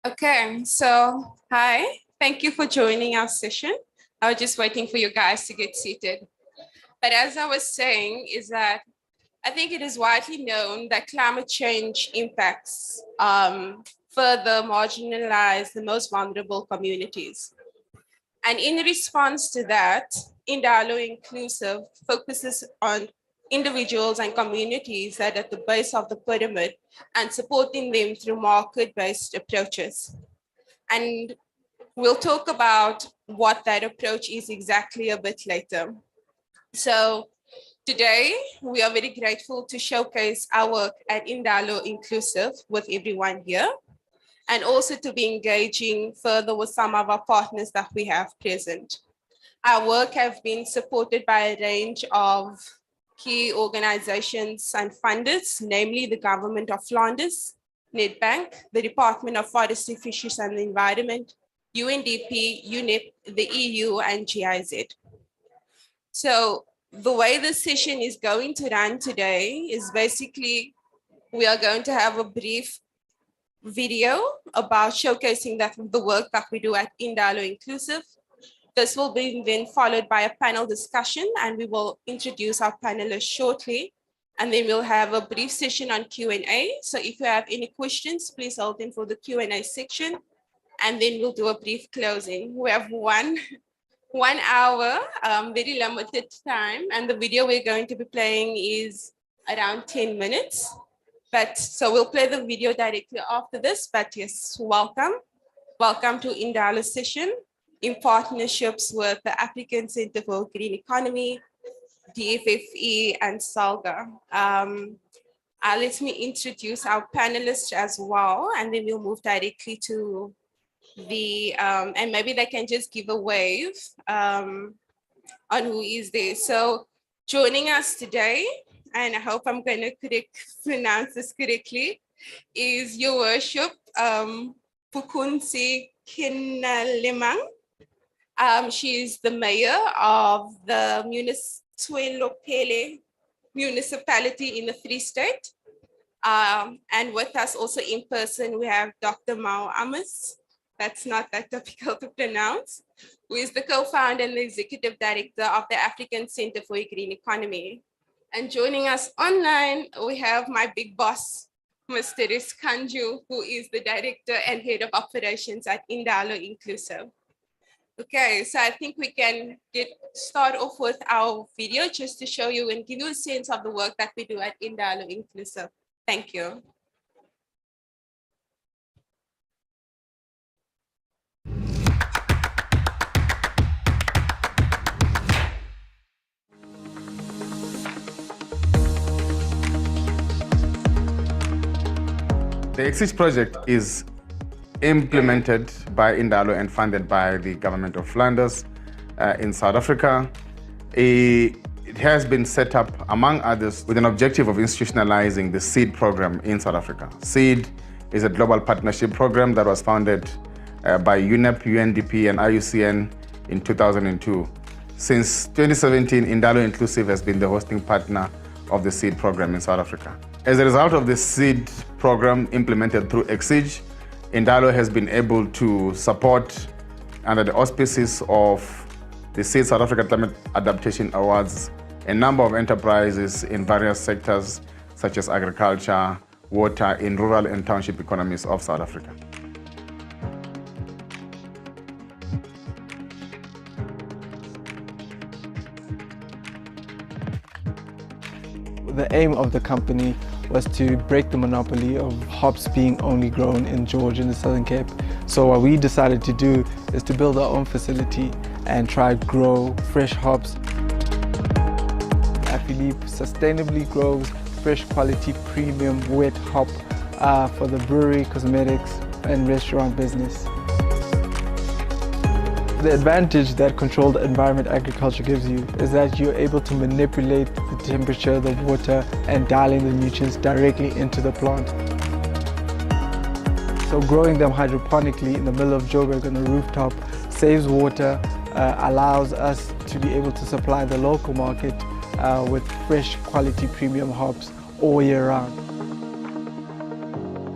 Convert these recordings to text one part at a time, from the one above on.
Okay, so hi, thank you for joining our session. I was just waiting for you guys to get seated. But as I was saying, is that I think it is widely known that climate change impacts further marginalized, the most vulnerable communities. And in response to that, Indalo Inclusive focuses on individuals and communities that are at the base of the pyramid and supporting them through market-based approaches. And we'll talk about what that approach is exactly a bit later. So today, we are very grateful to showcase our work at Indalo Inclusive with everyone here, and also to be engaging further with some of our partners that we have present. Our work has been supported by a range of key organizations and funders, namely the Government of Flanders, Nedbank, the Department of Forestry, Fisheries and the Environment, UNDP, UNEP, the EU, and GIZ. So the way the session is going to run today is basically, we are going to have a brief video about showcasing the work that we do at Indalo Inclusive. This will be then followed by a panel discussion, and we will introduce our panelists shortly. And then we'll have a brief session on Q&A. So if you have any questions, please hold them for the Q&A section. And then we'll do a brief closing. We have one hour, very limited time. And the video we're going to be playing is around 10 minutes. So we'll play the video directly after this, but yes, welcome. Welcome to Indalo session in partnerships with the African Center for Green Economy, DFFE, and SALGA. Let me introduce our panelists as well, and then we'll move directly to and maybe they can just give a wave on who is there. So joining us today, and I hope I'm going to pronounce this correctly, is Your Worship, Pukunsi Kinalemang. She is the mayor of the Municipality in the Free State. And with us also in person, we have Dr. Mao Amos. That's not that difficult to pronounce, who is the co-founder and the executive director of the African Center for a Green Economy. And joining us online, we have my big boss, Mr. Riskanju, who is the director and head of operations at Indalo Inclusive. Okay, so I think we can start off with our video just to show you and give you a sense of the work that we do at Indalo Inclusive. Thank you. The Exit project is implemented by Indalo and funded by the government of Flanders in South Africa. It has been set up, among others, with an objective of institutionalizing the SEED program in South Africa. SEED is a global partnership program that was founded by UNEP, UNDP, and IUCN in 2002. Since 2017, Indalo Inclusive has been the hosting partner of the SEED program in South Africa. As a result of the SEED program implemented through Exige, Indalo has been able to support, under the auspices of the SEED South Africa Climate Adaptation Awards, a number of enterprises in various sectors such as agriculture, water, in rural and township economies of South Africa. The aim of the company was to break the monopoly of hops being only grown in George in the Southern Cape. So what we decided to do is to build our own facility and try to grow fresh hops. Philippe sustainably grows fresh quality premium wet hop for the brewery, cosmetics and restaurant business. The advantage that controlled environment agriculture gives you is that you're able to manipulate the temperature, the water, and dial in the nutrients directly into the plant. So growing them hydroponically in the middle of Joburg on the rooftop saves water, allows us to be able to supply the local market with fresh quality premium hops all year round.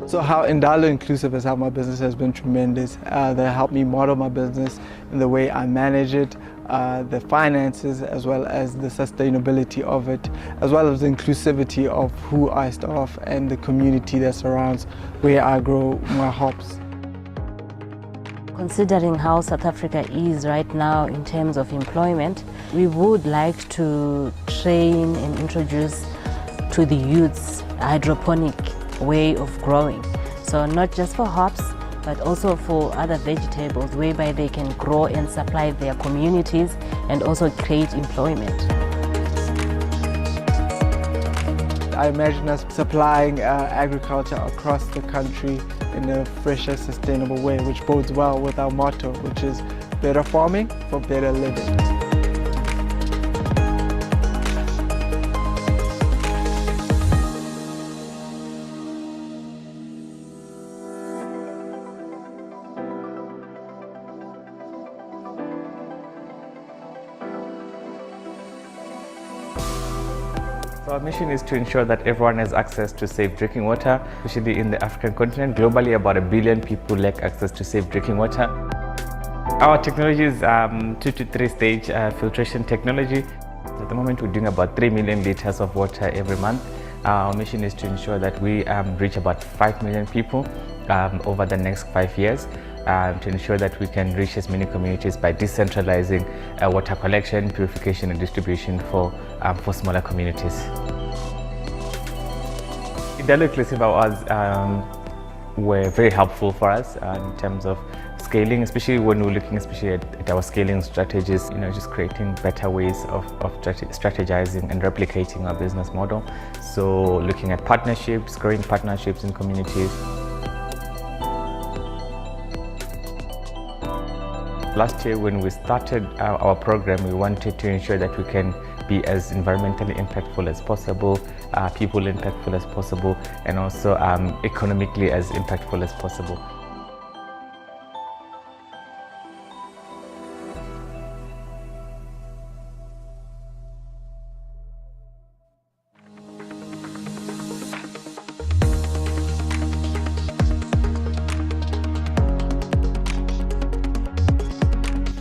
So how Indalo Inclusive has helped my business has been tremendous. They helped me model my business in the way I manage it, the finances, as well as the sustainability of it, as well as the inclusivity of who I staff and the community that surrounds where I grow my hops. Considering how South Africa is right now in terms of employment, we would like to train and introduce to the youths a hydroponic way of growing. So not just for hops, but also for other vegetables, whereby they can grow and supply their communities and also create employment. I imagine us supplying agriculture across the country in a fresher, sustainable way, which bodes well with our motto, which is better farming for better living. So our mission is to ensure that everyone has access to safe drinking water, especially in the African continent. Globally, about 1 billion people lack access to safe drinking water. Our technology is 2 to 3 stage filtration technology. At the moment, we're doing about 3 million liters of water every month. Our mission is to ensure that we reach about 5 million people over the next 5 years. To ensure that we can reach as many communities by decentralizing water collection, purification and distribution for smaller communities. Indalo Inclusive Awards were very helpful for us in terms of scaling, especially when we're looking at our scaling strategies, just creating better ways of strategizing and replicating our business model. So looking at partnerships, growing partnerships in communities. Last year when we started our program, we wanted to ensure that we can be as environmentally impactful as possible, people impactful as possible, and also economically as impactful as possible.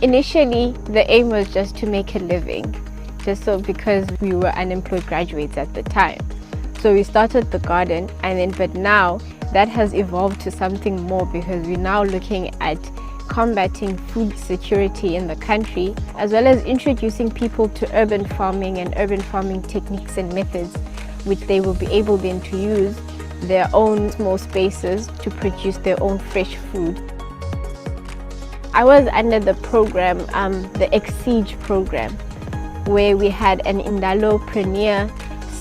Initially, the aim was just to make a living, because we were unemployed graduates at the time. So we started the garden, but now that has evolved to something more, because we're now looking at combating food security in the country, as well as introducing people to urban farming and urban farming techniques and methods, which they will be able then to use their own small spaces to produce their own fresh food. I was under the program, the Exceed program, where we had an Indalopreneur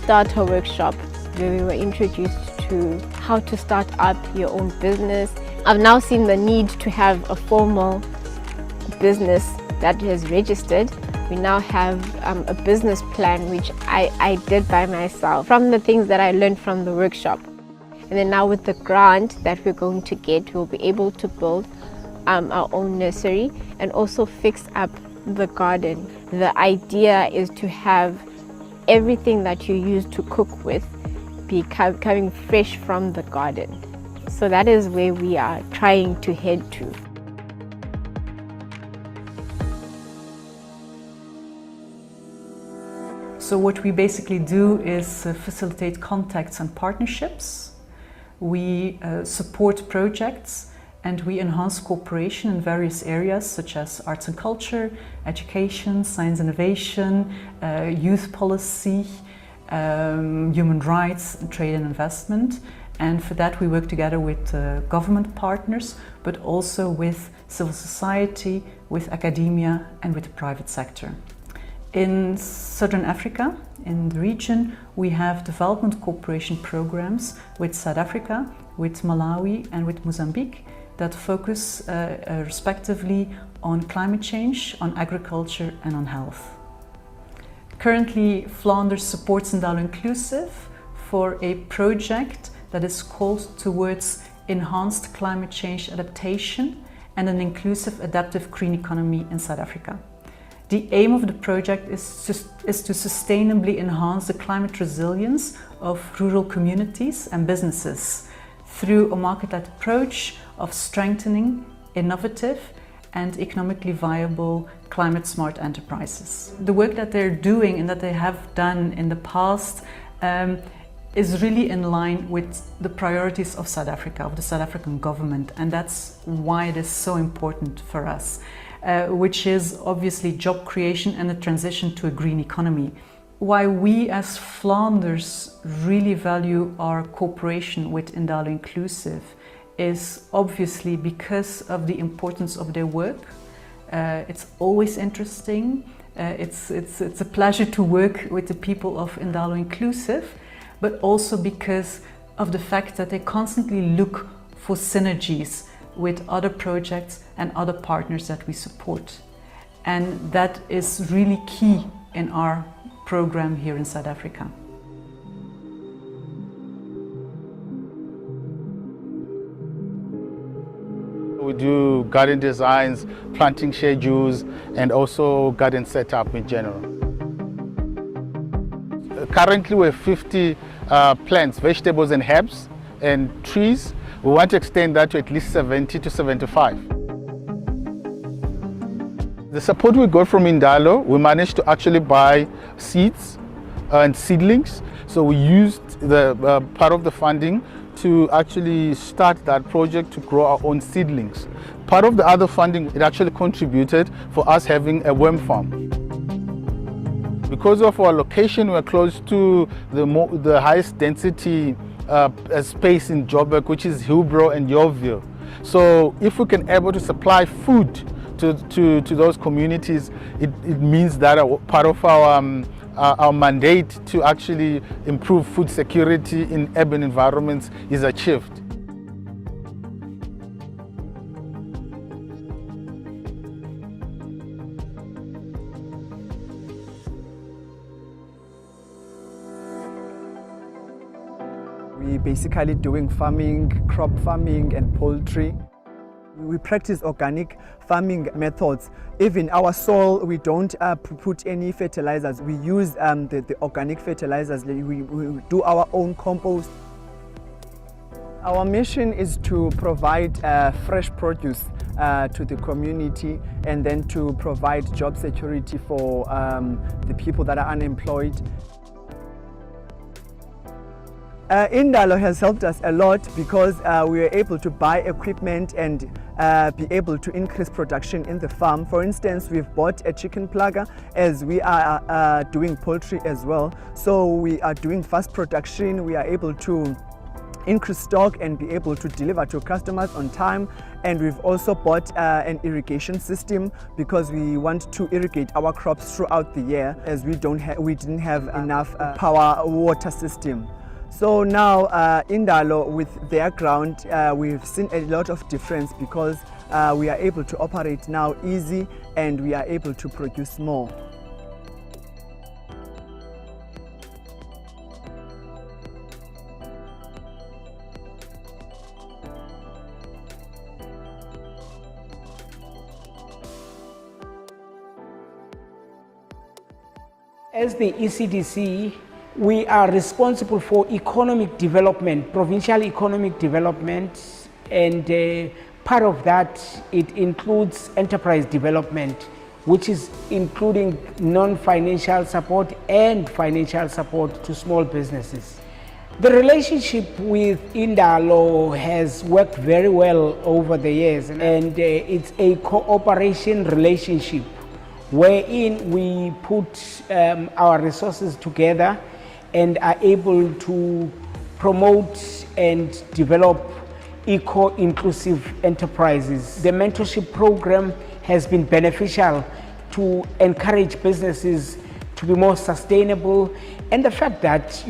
starter workshop where we were introduced to how to start up your own business. I've now seen the need to have a formal business that is registered. We now have a business plan, which I did by myself from the things that I learned from the workshop. And then now with the grant that we're going to get, we'll be able to build our own nursery and also fix up the garden. The idea is to have everything that you use to cook with be coming fresh from the garden. So that is where we are trying to head to. So what we basically do is facilitate contacts and partnerships. We support projects and we enhance cooperation in various areas such as arts and culture, education, science innovation, youth policy, human rights, trade and investment. And for that we work together with government partners, but also with civil society, with academia and with the private sector. In Southern Africa, in the region, we have development cooperation programs with South Africa, with Malawi and with Mozambique that focus respectively on climate change, on agriculture and on health. Currently, Flanders supports Indalo Inclusive for a project that is called towards enhanced climate change adaptation and an inclusive adaptive green economy in South Africa. The aim of the project is to sustainably enhance the climate resilience of rural communities and businesses through a market-led approach of strengthening innovative and economically viable climate-smart enterprises. The work that they're doing and that they have done in the past is really in line with the priorities of South Africa, of the South African government, and that's why it is so important for us, which is obviously job creation and the transition to a green economy. Why we as Flanders really value our cooperation with Indalo Inclusive is obviously because of the importance of their work. It's always interesting. It's a pleasure to work with the people of Indalo Inclusive, but also because of the fact that they constantly look for synergies with other projects and other partners that we support. And that is really key in our program here in South Africa. We do garden designs, planting schedules, and also garden setup in general. Currently we have 50 plants, vegetables and herbs and trees. We want to extend that to at least 70 to 75. The support we got from Indalo, we managed to actually buy seeds and seedlings. So we used the part of the funding to actually start that project to grow our own seedlings. Part of the other funding, it actually contributed for us having a worm farm. Because of our location, we're close to the highest density space in Joburg, which is Hillbrow and Yeoville. So if we can able to supply food to those communities, it means that part of our mandate to actually improve food security in urban environments is achieved. We're basically doing farming, crop farming and poultry. We practice organic farming methods. Even our soil, we don't put any fertilizers. We use the organic fertilizers. We do our own compost. Our mission is to provide fresh produce to the community and then to provide job security for the people that are unemployed. Indalo has helped us a lot because we were able to buy equipment and be able to increase production in the farm. For instance, we've bought a chicken plugger as we are doing poultry as well. So we are doing fast production. We are able to increase stock and be able to deliver to customers on time. And we've also bought an irrigation system because we want to irrigate our crops throughout the year as we didn't have enough power water system. So now Indalo, with their ground, we've seen a lot of difference because we are able to operate now easy and we are able to produce more. As the ECDC, we are responsible for economic development, provincial economic development, and part of that, it includes enterprise development, which is including non-financial support and financial support to small businesses. The relationship with Indalo has worked very well over the years, and it's a cooperation relationship wherein we put our resources together and are able to promote and develop eco-inclusive enterprises. The mentorship program has been beneficial to encourage businesses to be more sustainable, and the fact that,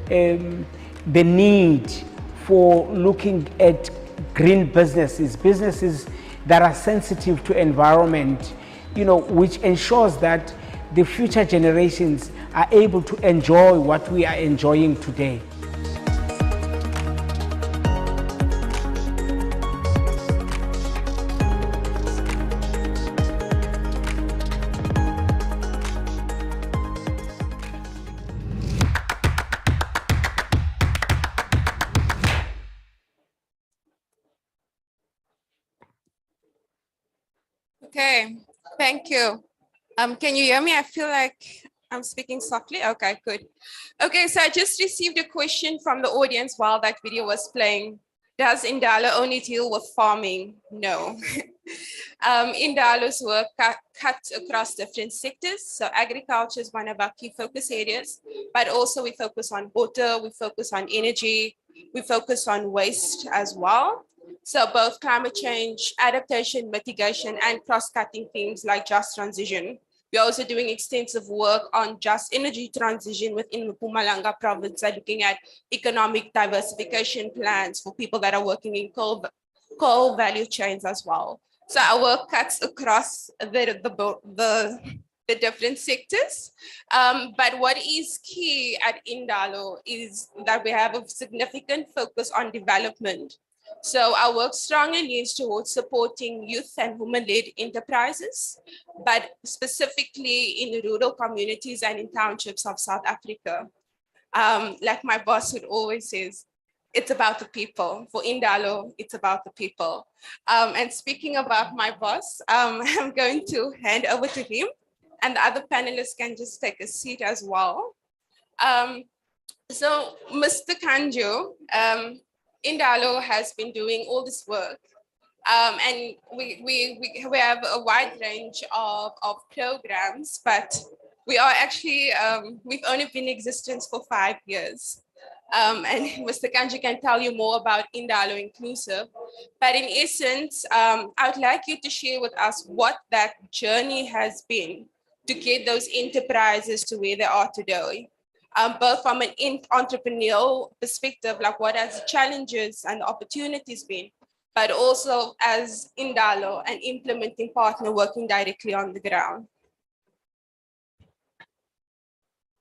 the need for looking at green businesses, businesses that are sensitive to environment, which ensures that the future generations are able to enjoy what we are enjoying today. Thank you. Can you hear me? I feel like I'm speaking softly. Okay, good. Okay, so I just received a question from the audience while that video was playing. Does Indalo only deal with farming? No. Indalo's work cuts across different sectors. So agriculture is one of our key focus areas, but also we focus on water, we focus on energy, we focus on waste as well. So both climate change, adaptation, mitigation, and cross-cutting themes like just transition. We're also doing extensive work on just energy transition within the Mpumalanga province, looking at economic diversification plans for people that are working in coal value chains as well. So our work cuts across the different sectors. But what is key at Indalo is that we have a significant focus on development. So our work strongly leans towards supporting youth and women-led enterprises, but specifically in rural communities and in townships of South Africa. Like my boss would always say, it's about the people. For Indalo, it's about the people. And speaking about my boss, I'm going to hand over to him, and the other panelists can just take a seat as well. So Mr. Kanjo, Indalo has been doing all this work, and we have a wide range of programs, but we are actually, we've only been in existence for 5 years. And Mr. Kanji can tell you more about Indalo Inclusive. But in essence, I would like you to share with us what that journey has been to get those enterprises to where they are today. Both from an entrepreneurial perspective, like what has the challenges and the opportunities been, but also as Indalo, an implementing partner working directly on the ground.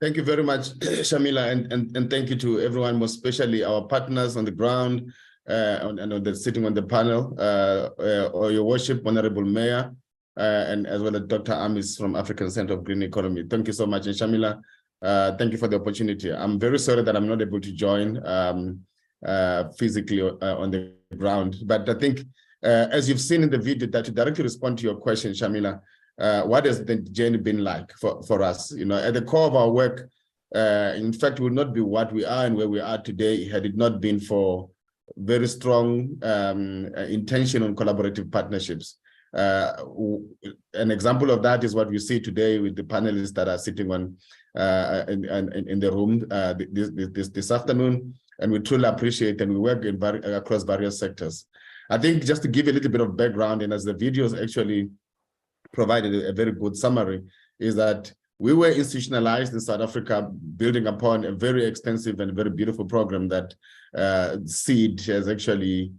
Thank you very much, Shamila, and thank you to everyone, most especially our partners on the ground and sitting on the panel, or your worship, Honorable Mayor, and as well as Dr. Amis from African Center of Green Economy. Thank you so much, and Shamila, thank you for the opportunity. I'm very sorry that I'm not able to join physically on the ground, but I think as you've seen in the video, that to directly respond to your question, Shamila, what has the journey been like for us? You know, at the core of our work, in fact, would not be what we are and where we are today had it not been for very strong intention on collaborative partnerships. An example of that is what we see today with the panelists that are sitting on in the room this afternoon, and we truly appreciate, and we work across various sectors. I think just to give you a little bit of background, and as the videos actually provided a very good summary, is that we were institutionalized in South Africa, building upon a very extensive and very beautiful program that SEED has actually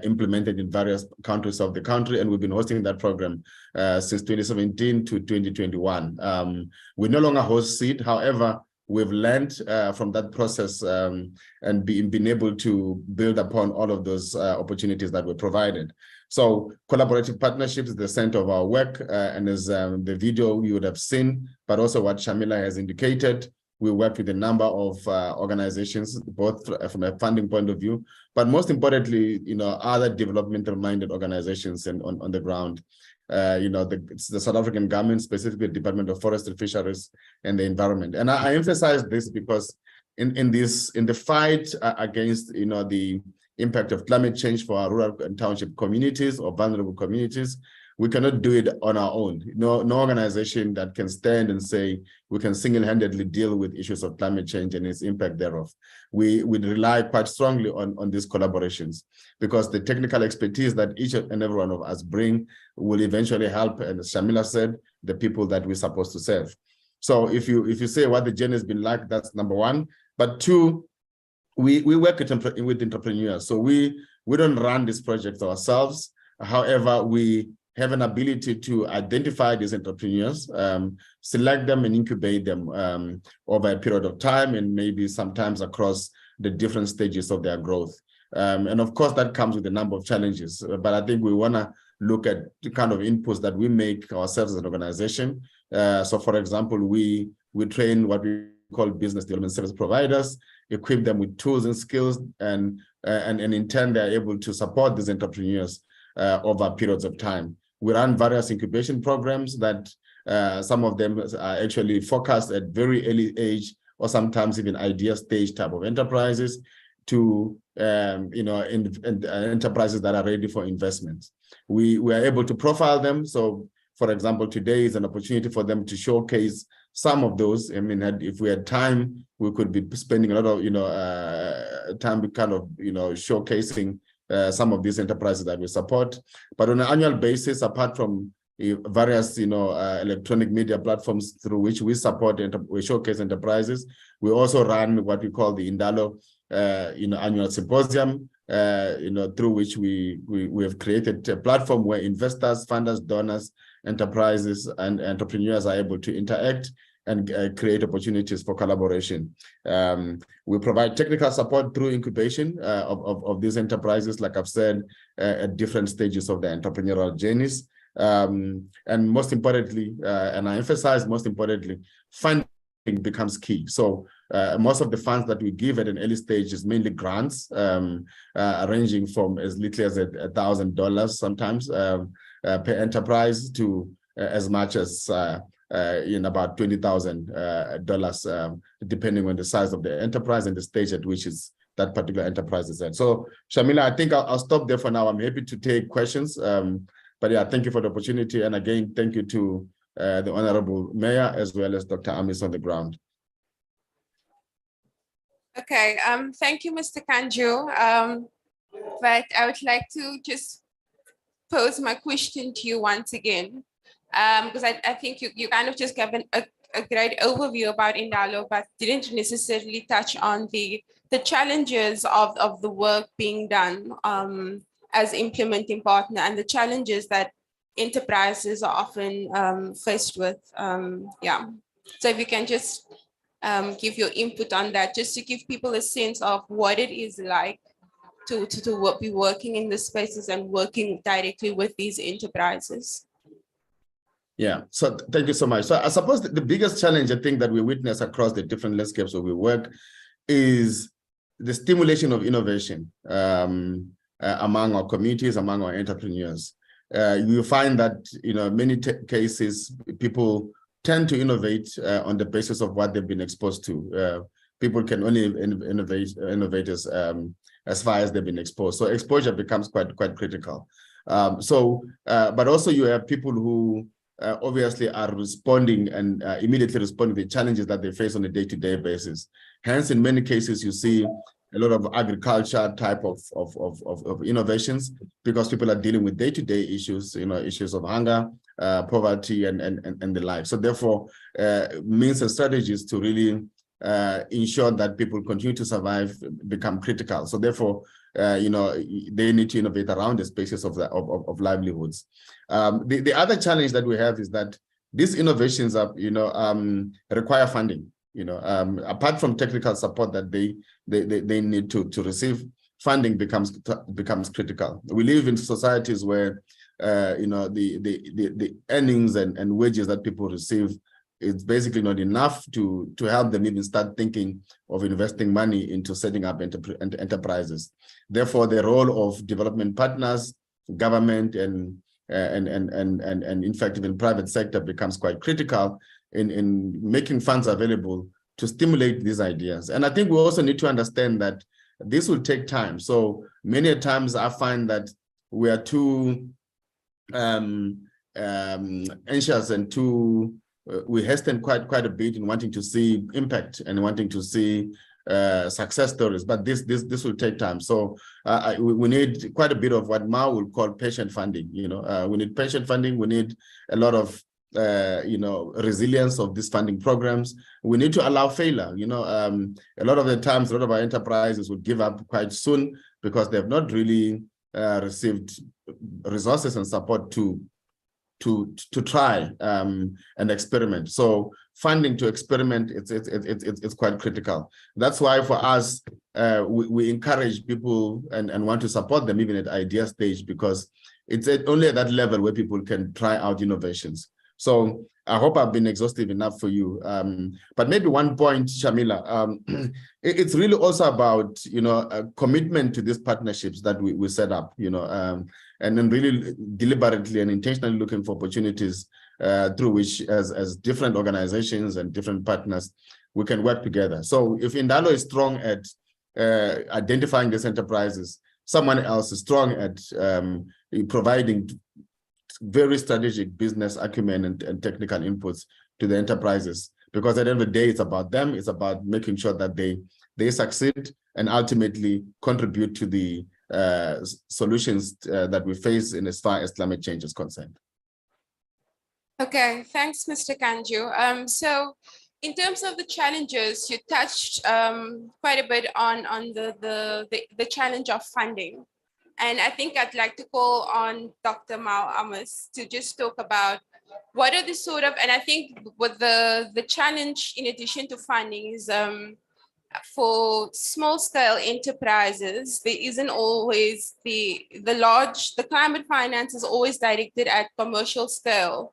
implemented in various countries of the country, and we've been hosting that program since 2017 to 2021. We no longer host SEED, however, we've learned from that process and been able to build upon all of those opportunities that were provided. So collaborative partnerships is the center of our work, and as the video you would have seen, but also what Shamila has indicated, we work with a number of organizations, both from a funding point of view, but most importantly, you know, other developmental-minded organizations and on the ground. You know, the South African government, specifically the Department of Forestry, Fisheries, and the Environment. And I emphasize this because in the fight against, you know, the impact of climate change for our rural and township communities or vulnerable communities, we cannot do it on our own. No organization that can stand and say we can single-handedly deal with issues of climate change and its impact thereof. We rely quite strongly on these collaborations, because the technical expertise that each and every one of us bring will eventually help, and as Shamila said, the people that we're supposed to serve. So if you say what the journey has been like, that's number one. But two, we work with entrepreneurs. So we don't run these projects ourselves. However, we have an ability to identify these entrepreneurs, select them and incubate them over a period of time, and maybe sometimes across the different stages of their growth. And of course, that comes with a number of challenges, but I think we wanna look at the kind of inputs that we make ourselves as an organization. So for example, we train what we call business development service providers, equip them with tools and skills, and in turn, they're able to support these entrepreneurs over periods of time. We run various incubation programs that some of them are actually focused at very early age or sometimes even idea stage type of enterprises to enterprises that are ready for investments. We are able to profile them. So, for example, today is an opportunity for them to showcase some of those. I mean, if we had time, we could be spending a lot of time kind of showcasing some of these enterprises that we support. But on an annual basis, apart from various electronic media platforms through which we support we showcase enterprises, we also run what we call the Indalo annual symposium, through which we have created a platform where investors, funders, donors, enterprises, and entrepreneurs are able to interact and create opportunities for collaboration. We provide technical support through incubation of these enterprises, like I've said, at different stages of the entrepreneurial journeys. And most importantly, and I emphasize most importantly, funding becomes key. So most of the funds that we give at an early stage is mainly grants, ranging from as little as $1,000 sometimes per enterprise to as much as about $20,000, depending on the size of the enterprise and the stage at which that particular enterprise is at. So, Shamila, I think I'll stop there for now. I'm happy to take questions. But yeah, thank you for the opportunity. And again, thank you to the Honorable Mayor, as well as Dr. Amis on the ground. Okay, thank you, Mr. Kanjo. But I would like to just pose my question to you once again, because I think you kind of just gave a great overview about Indalo, but didn't necessarily touch on the challenges of the work being done as implementing partner and the challenges that enterprises are often faced with. Yeah, so if you can just give your input on that, just to give people a sense of what it is like to be working in the spaces and working directly with these enterprises. Yeah, so thank you so much. So I suppose the biggest challenge I think that we witness across the different landscapes where we work is the stimulation of innovation among our communities, among our entrepreneurs. You find that many cases people tend to innovate on the basis of what they've been exposed to. People can only innovate as far as they've been exposed. So exposure becomes quite critical. But also you have people who obviously are responding and immediately responding to the challenges that they face on a day-to-day basis. Hence, in many cases, you see a lot of agriculture type of innovations, because people are dealing with day-to-day issues, issues of hunger, poverty, and the like. So therefore, means and strategies to really ensure that people continue to survive become critical. So therefore, they need to innovate around the spaces of livelihoods. The other challenge that we have is that these innovations are, require funding. Apart from technical support that they need to receive, funding becomes critical. We live in societies where the earnings and wages that people receive, it's basically not enough to help them even start thinking of investing money into setting up enterprises. Therefore, the role of development partners, government, and in fact even private sector becomes quite critical in making funds available to stimulate these ideas. And I think we also need to understand that this will take time. So many times I find that we are too anxious and we hasten quite a bit in wanting to see impact and wanting to see success stories, but this will take time. So we need quite a bit of what Mao will call patient funding. We need patient funding. We need a lot of resilience of these funding programs. We need to allow failure. A lot of the times, a lot of our enterprises will give up quite soon because they have not really received resources and support to try and experiment. So funding to experiment, it's quite critical. That's why for us, we encourage people and want to support them even at idea stage, because it's only at that level where people can try out innovations. So I hope I've been exhaustive enough for you. But maybe one point, Shamila, it's really also about, a commitment to these partnerships that we set up, and then really deliberately and intentionally looking for opportunities through which as different organizations and different partners, we can work together. So if Indalo is strong at identifying these enterprises, someone else is strong at providing very strategic business acumen and technical inputs to the enterprises, because at the end of the day, it's about them. It's about making sure that they succeed and ultimately contribute to the solutions that we face in as far as climate change is concerned. Okay, thanks, Mr. Kanju. So in terms of the challenges, you touched quite a bit on the challenge of funding. And I think I'd like to call on Dr. Mao Amos to just talk about what are the sort of, and I think with the challenge in addition to funding is for small scale enterprises, there isn't always the climate finance is always directed at commercial scale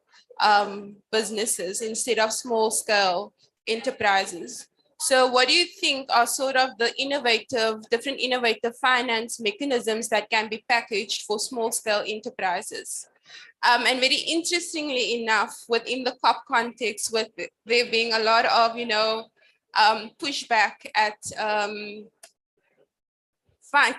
businesses instead of small scale enterprises. So what do you think are sort of the different innovative finance mechanisms that can be packaged for small scale enterprises? And very interestingly enough, within the COP context, with there being a lot of, pushback at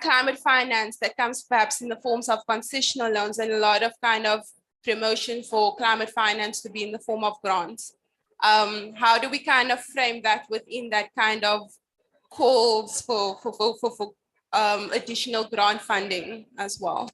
climate finance that comes perhaps in the forms of concessional loans and a lot of kind of promotion for climate finance to be in the form of grants. How do we kind of frame that within that kind of calls for additional grant funding as well?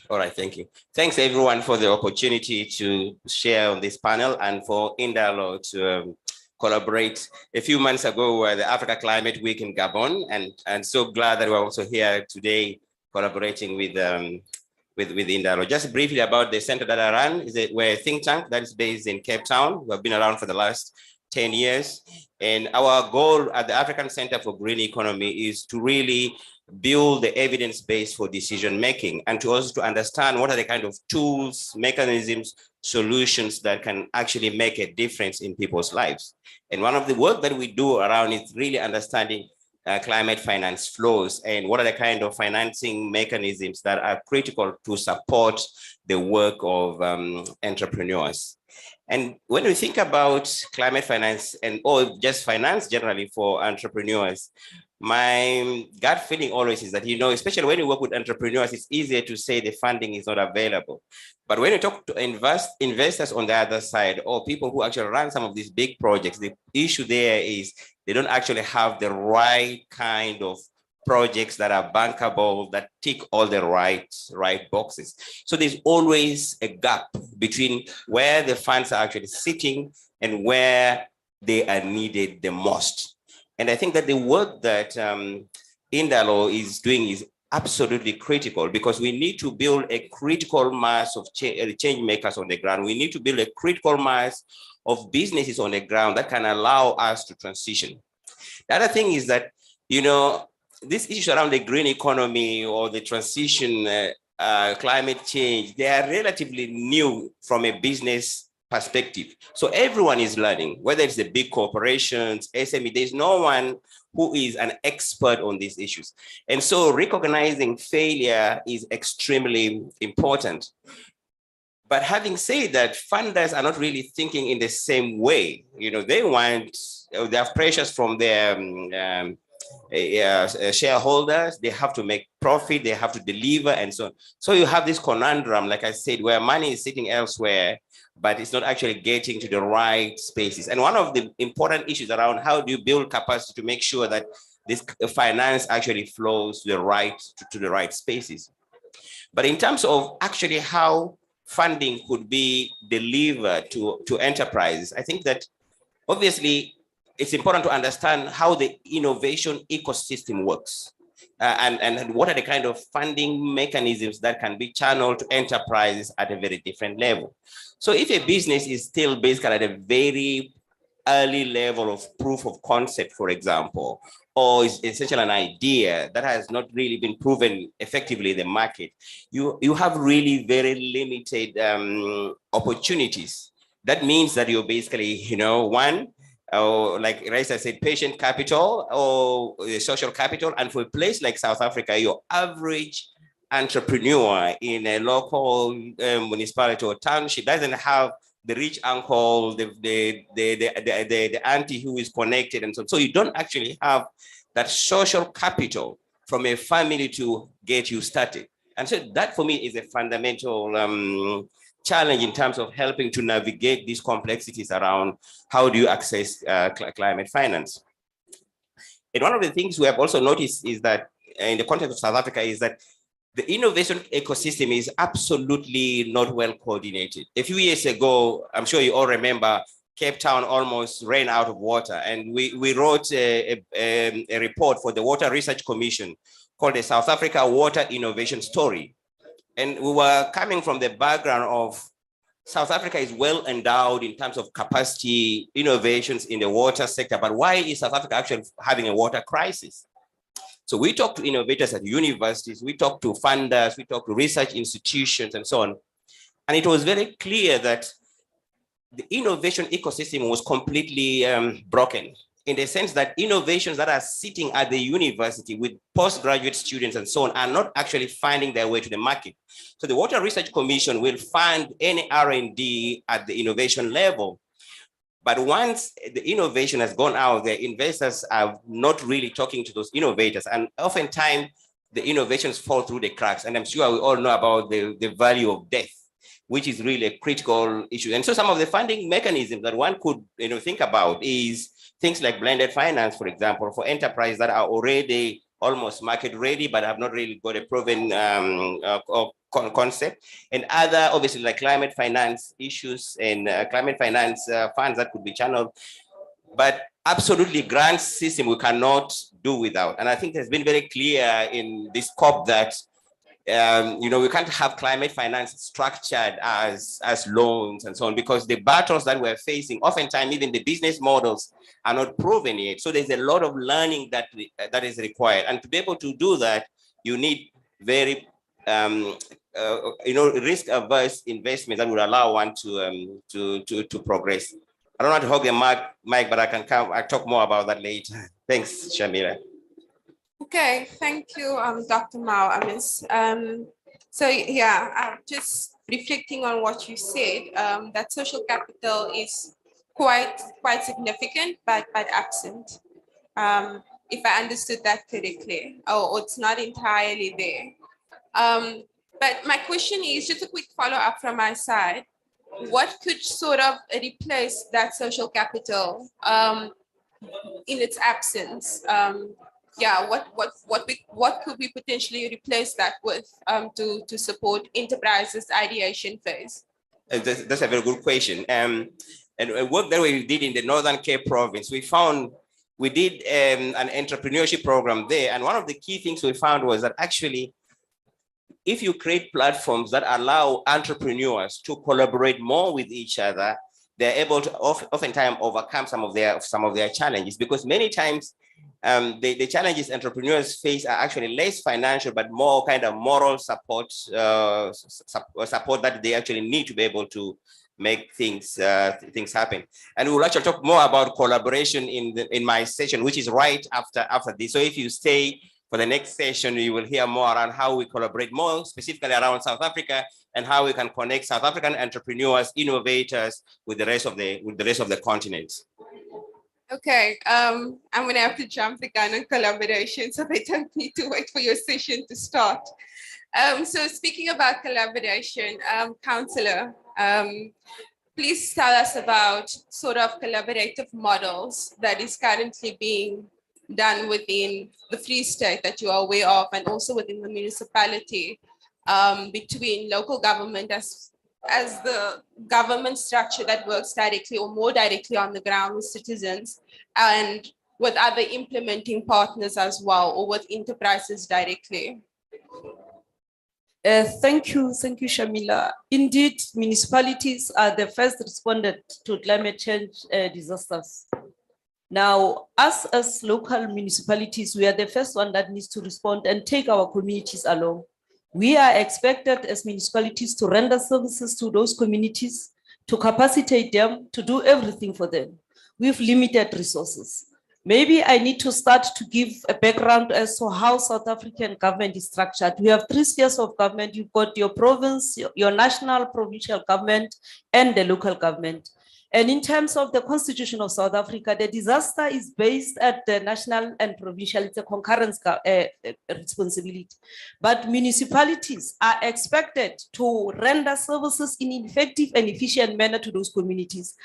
All right, thank you. Thanks everyone for the opportunity to share on this panel and for Indalo to collaborate. A few months ago, the Africa Climate Week in Gabon, and so glad that we're also here today collaborating with Indalo. Just briefly about the center that I run, we're a think tank that is based in Cape Town. We've been around for the last 10 years. And our goal at the African Center for Green Economy is to really build the evidence base for decision making and to also to understand what are the kind of tools, mechanisms, solutions that can actually make a difference in people's lives. And one of the work that we do around is really understanding climate finance flows and what are the kind of financing mechanisms that are critical to support the work of entrepreneurs. And when we think about climate finance or just finance generally for entrepreneurs, my gut feeling always is that, especially when you work with entrepreneurs, it's easier to say the funding is not available. But when you talk to investors on the other side or people who actually run some of these big projects, the issue there is they don't actually have the right kind of projects that are bankable, that tick all the right boxes. So there's always a gap between where the funds are actually sitting and where they are needed the most. And I think that the work that Indalo is doing is absolutely critical because we need to build a critical mass of change makers on the ground. We need to build a critical mass of businesses on the ground that can allow us to transition. The other thing is that, these issues around the green economy or the transition, climate change, they are relatively new from a business perspective. So everyone is learning, whether it's the big corporations, SME, there's no one who is an expert on these issues. And so recognizing failure is extremely important. But having said that, funders are not really thinking in the same way. They have pressures from their shareholders, they have to make profit, they have to deliver, and so on. So you have this conundrum, like I said, where money is sitting elsewhere, but it's not actually getting to the right spaces. And one of the important issues around how do you build capacity to make sure that this finance actually flows to the right spaces. But in terms of actually how funding could be delivered to enterprises, I think that obviously it's important to understand how the innovation ecosystem works and what are the kind of funding mechanisms that can be channeled to enterprises at a very different level. So if a business is still basically at a very early level of proof of concept, for example, or is essentially an idea that has not really been proven effectively in the market, you have really very limited opportunities. That means that you're basically, one, like Raisa said, patient capital or social capital. And for a place like South Africa, your average entrepreneur in a local municipality or township doesn't have the rich uncle, the auntie who is connected, and so on. So you don't actually have that social capital from a family to get you started. And so that for me is a fundamental challenge in terms of helping to navigate these complexities around how do you access climate finance. And one of the things we have also noticed is that in the context of South Africa is that the innovation ecosystem is absolutely not well coordinated. A few years ago, I'm sure you all remember, Cape Town almost ran out of water. And we wrote a report for the Water Research Commission called the South Africa Water Innovation Story. And we were coming from the background of South Africa is well endowed in terms of capacity innovations in the water sector, but why is South Africa actually having a water crisis? So we talked to innovators at universities, we talked to funders, we talked to research institutions and so on. And it was very clear that the innovation ecosystem was completely broken, in the sense that innovations that are sitting at the university with postgraduate students and so on are not actually finding their way to the market. So the Water Research Commission will fund any R&D at the innovation level. But once the innovation has gone out, the investors are not really talking to those innovators. And oftentimes the innovations fall through the cracks. And I'm sure we all know about the value of death, which is really a critical issue. And so some of the funding mechanisms that one could think about is things like blended finance, for example, for enterprises that are already almost market ready, but have not really got a proven concept, and other, obviously, like climate finance issues and climate finance funds that could be channeled. But absolutely, grant system we cannot do without. And I think it's been very clear in this COP that we can't have climate finance structured as loans and so on, because the battles that we're facing, oftentimes even the business models are not proven yet. So there's a lot of learning that is required. And to be able to do that, you need very risk-averse investment that would allow one to progress. I don't want to hog the mic, but I'll talk more about that later. Thanks, Shamila. Okay, thank you, Dr. Mao Amis. So yeah, just reflecting on what you said, that social capital is quite significant, but absent. If I understood that correctly, or it's not entirely there. But my question is just a quick follow-up from my side. What could sort of replace that social capital in its absence? What could we potentially replace that with to support enterprises ideation phase? That's a very good question. And work that we did in the Northern Cape province, we did an entrepreneurship program there. And one of the key things we found was that actually, if you create platforms that allow entrepreneurs to collaborate more with each other, they're able to oftentimes overcome some of their challenges, because many times the challenges entrepreneurs face are actually less financial, but more kind of moral support, support that they actually need to be able to make things happen. And we'll actually talk more about collaboration in my session, which is right after this. So if you stay for the next session, you will hear more around how we collaborate more specifically around South Africa and how we can connect South African entrepreneurs, innovators with the rest of the continent. Okay, I'm gonna have to jump the gun on collaboration, so they don't need to wait for your session to start. So speaking about collaboration, Councillor, please tell us about sort of collaborative models that is currently being done within the Free State that you are aware of, and also within the municipality, between local government as the government structure that works directly or more directly on the ground with citizens, and with other implementing partners as well, or with enterprises directly. Thank you, Shamila. Indeed, municipalities are the first respondent to climate change disasters. Now, us as local municipalities, we are the first one that needs to respond and take our communities along. We are expected as municipalities to render services to those communities, to capacitate them, to do everything for them. We have limited resources. Maybe I need to start to give a background as to how South African government is structured. We have 3 spheres of government. You've got your province, your national, provincial government, and the local government. And in terms of the Constitution of South Africa, the disaster is based at the national and provincial. It's a concurrent responsibility. But municipalities are expected to render services in an effective and efficient manner to those communities.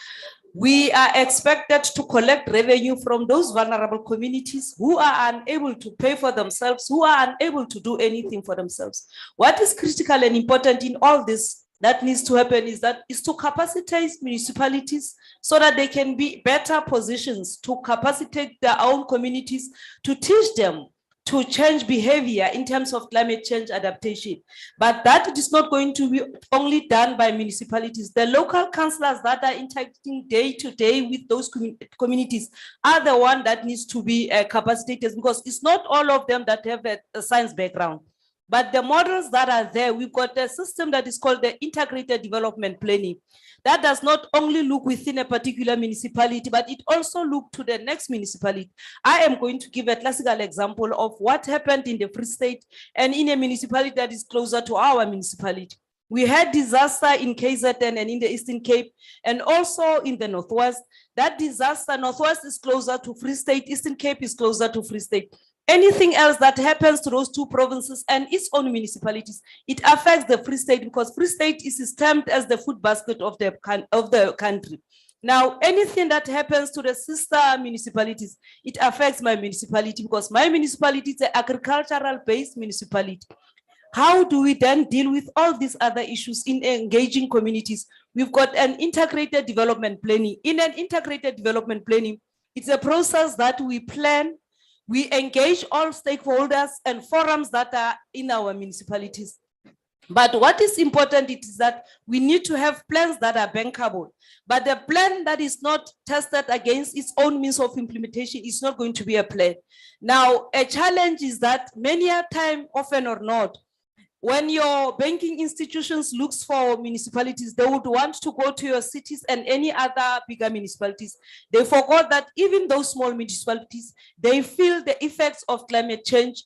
We are expected to collect revenue from those vulnerable communities who are unable to pay for themselves, who are unable to do anything for themselves. What is critical and important in all this that needs to happen is to capacitate municipalities so that they can be better positions to capacitate their own communities, to teach them to change behavior in terms of climate change adaptation. But that is not going to be only done by municipalities. The local councillors that are interacting day to day with those communities are the one that needs to be capacitated, because it's not all of them that have a science background. But the models that are there, we've got a system that is called the integrated development planning. That does not only look within a particular municipality, but it also looks to the next municipality. I am going to give a classical example of what happened in the Free State and in a municipality that is closer to our municipality. We had disaster in KZN and in the Eastern Cape, and also in the Northwest. That disaster, Northwest is closer to Free State, Eastern Cape is closer to Free State. Anything else that happens to those 2 provinces and its own municipalities, it affects the Free State, because Free State is termed as the food basket of the country. Now, anything that happens to the sister municipalities, it affects my municipality, because my municipality is an agricultural-based municipality. How do we then deal with all these other issues in engaging communities? We've got an integrated development planning. In an integrated development planning, it's a process that we plan. We engage all stakeholders and forums that are in our municipalities. But what is important is that we need to have plans that are bankable. But the plan that is not tested against its own means of implementation is not going to be a plan. Now, a challenge is that many a time, often or not, when your banking institutions looks for municipalities, they would want to go to your cities and any other bigger municipalities. They forgot that even those small municipalities, they feel the effects of climate change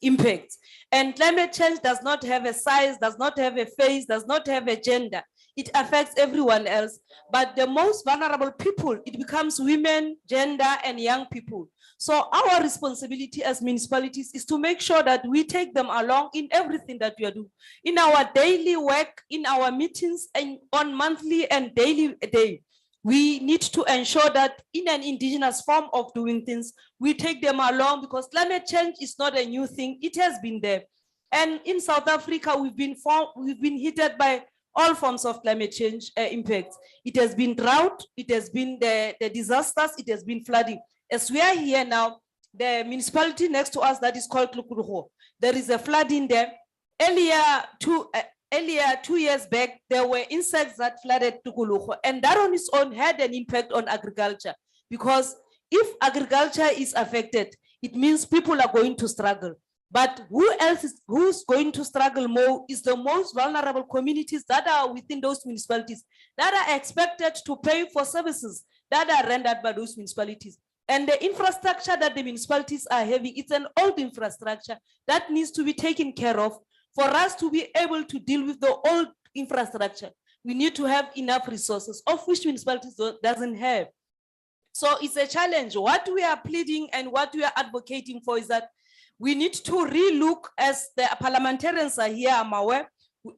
impact. And climate change does not have a size, does not have a face, does not have a gender. It affects everyone else. But the most vulnerable people, it becomes women, gender, and young people. So our responsibility as municipalities is to make sure that we take them along in everything that we are doing. In our daily work, in our meetings, and on monthly and daily day, we need to ensure that in an indigenous form of doing things, we take them along, because climate change is not a new thing. It has been there. And in South Africa, we've been hit by all forms of climate change impacts. It has been drought, it has been the disasters, it has been flooding. As we are here now, the municipality next to us that is called Klukuruho, there is a flooding there. Earlier, 2 years back, there were insects that flooded Tukuluho, and that on its own had an impact on agriculture, because if agriculture is affected, it means people are going to struggle. But who's going to struggle more is the most vulnerable communities that are within those municipalities that are expected to pay for services that are rendered by those municipalities. And the infrastructure that the municipalities are having, it's an old infrastructure that needs to be taken care of. For us to be able to deal with the old infrastructure, we need to have enough resources, of which municipalities doesn't have. So it's a challenge. What we are pleading and what we are advocating for is that we need to relook, as the parliamentarians are here, I'm aware,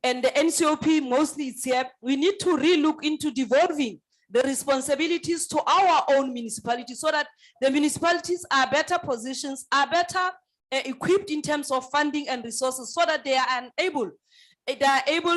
and the NCOP mostly is here, we need to relook into devolving the responsibilities to our own municipalities, so that the municipalities are better positions, are better equipped in terms of funding and resources, so that they are able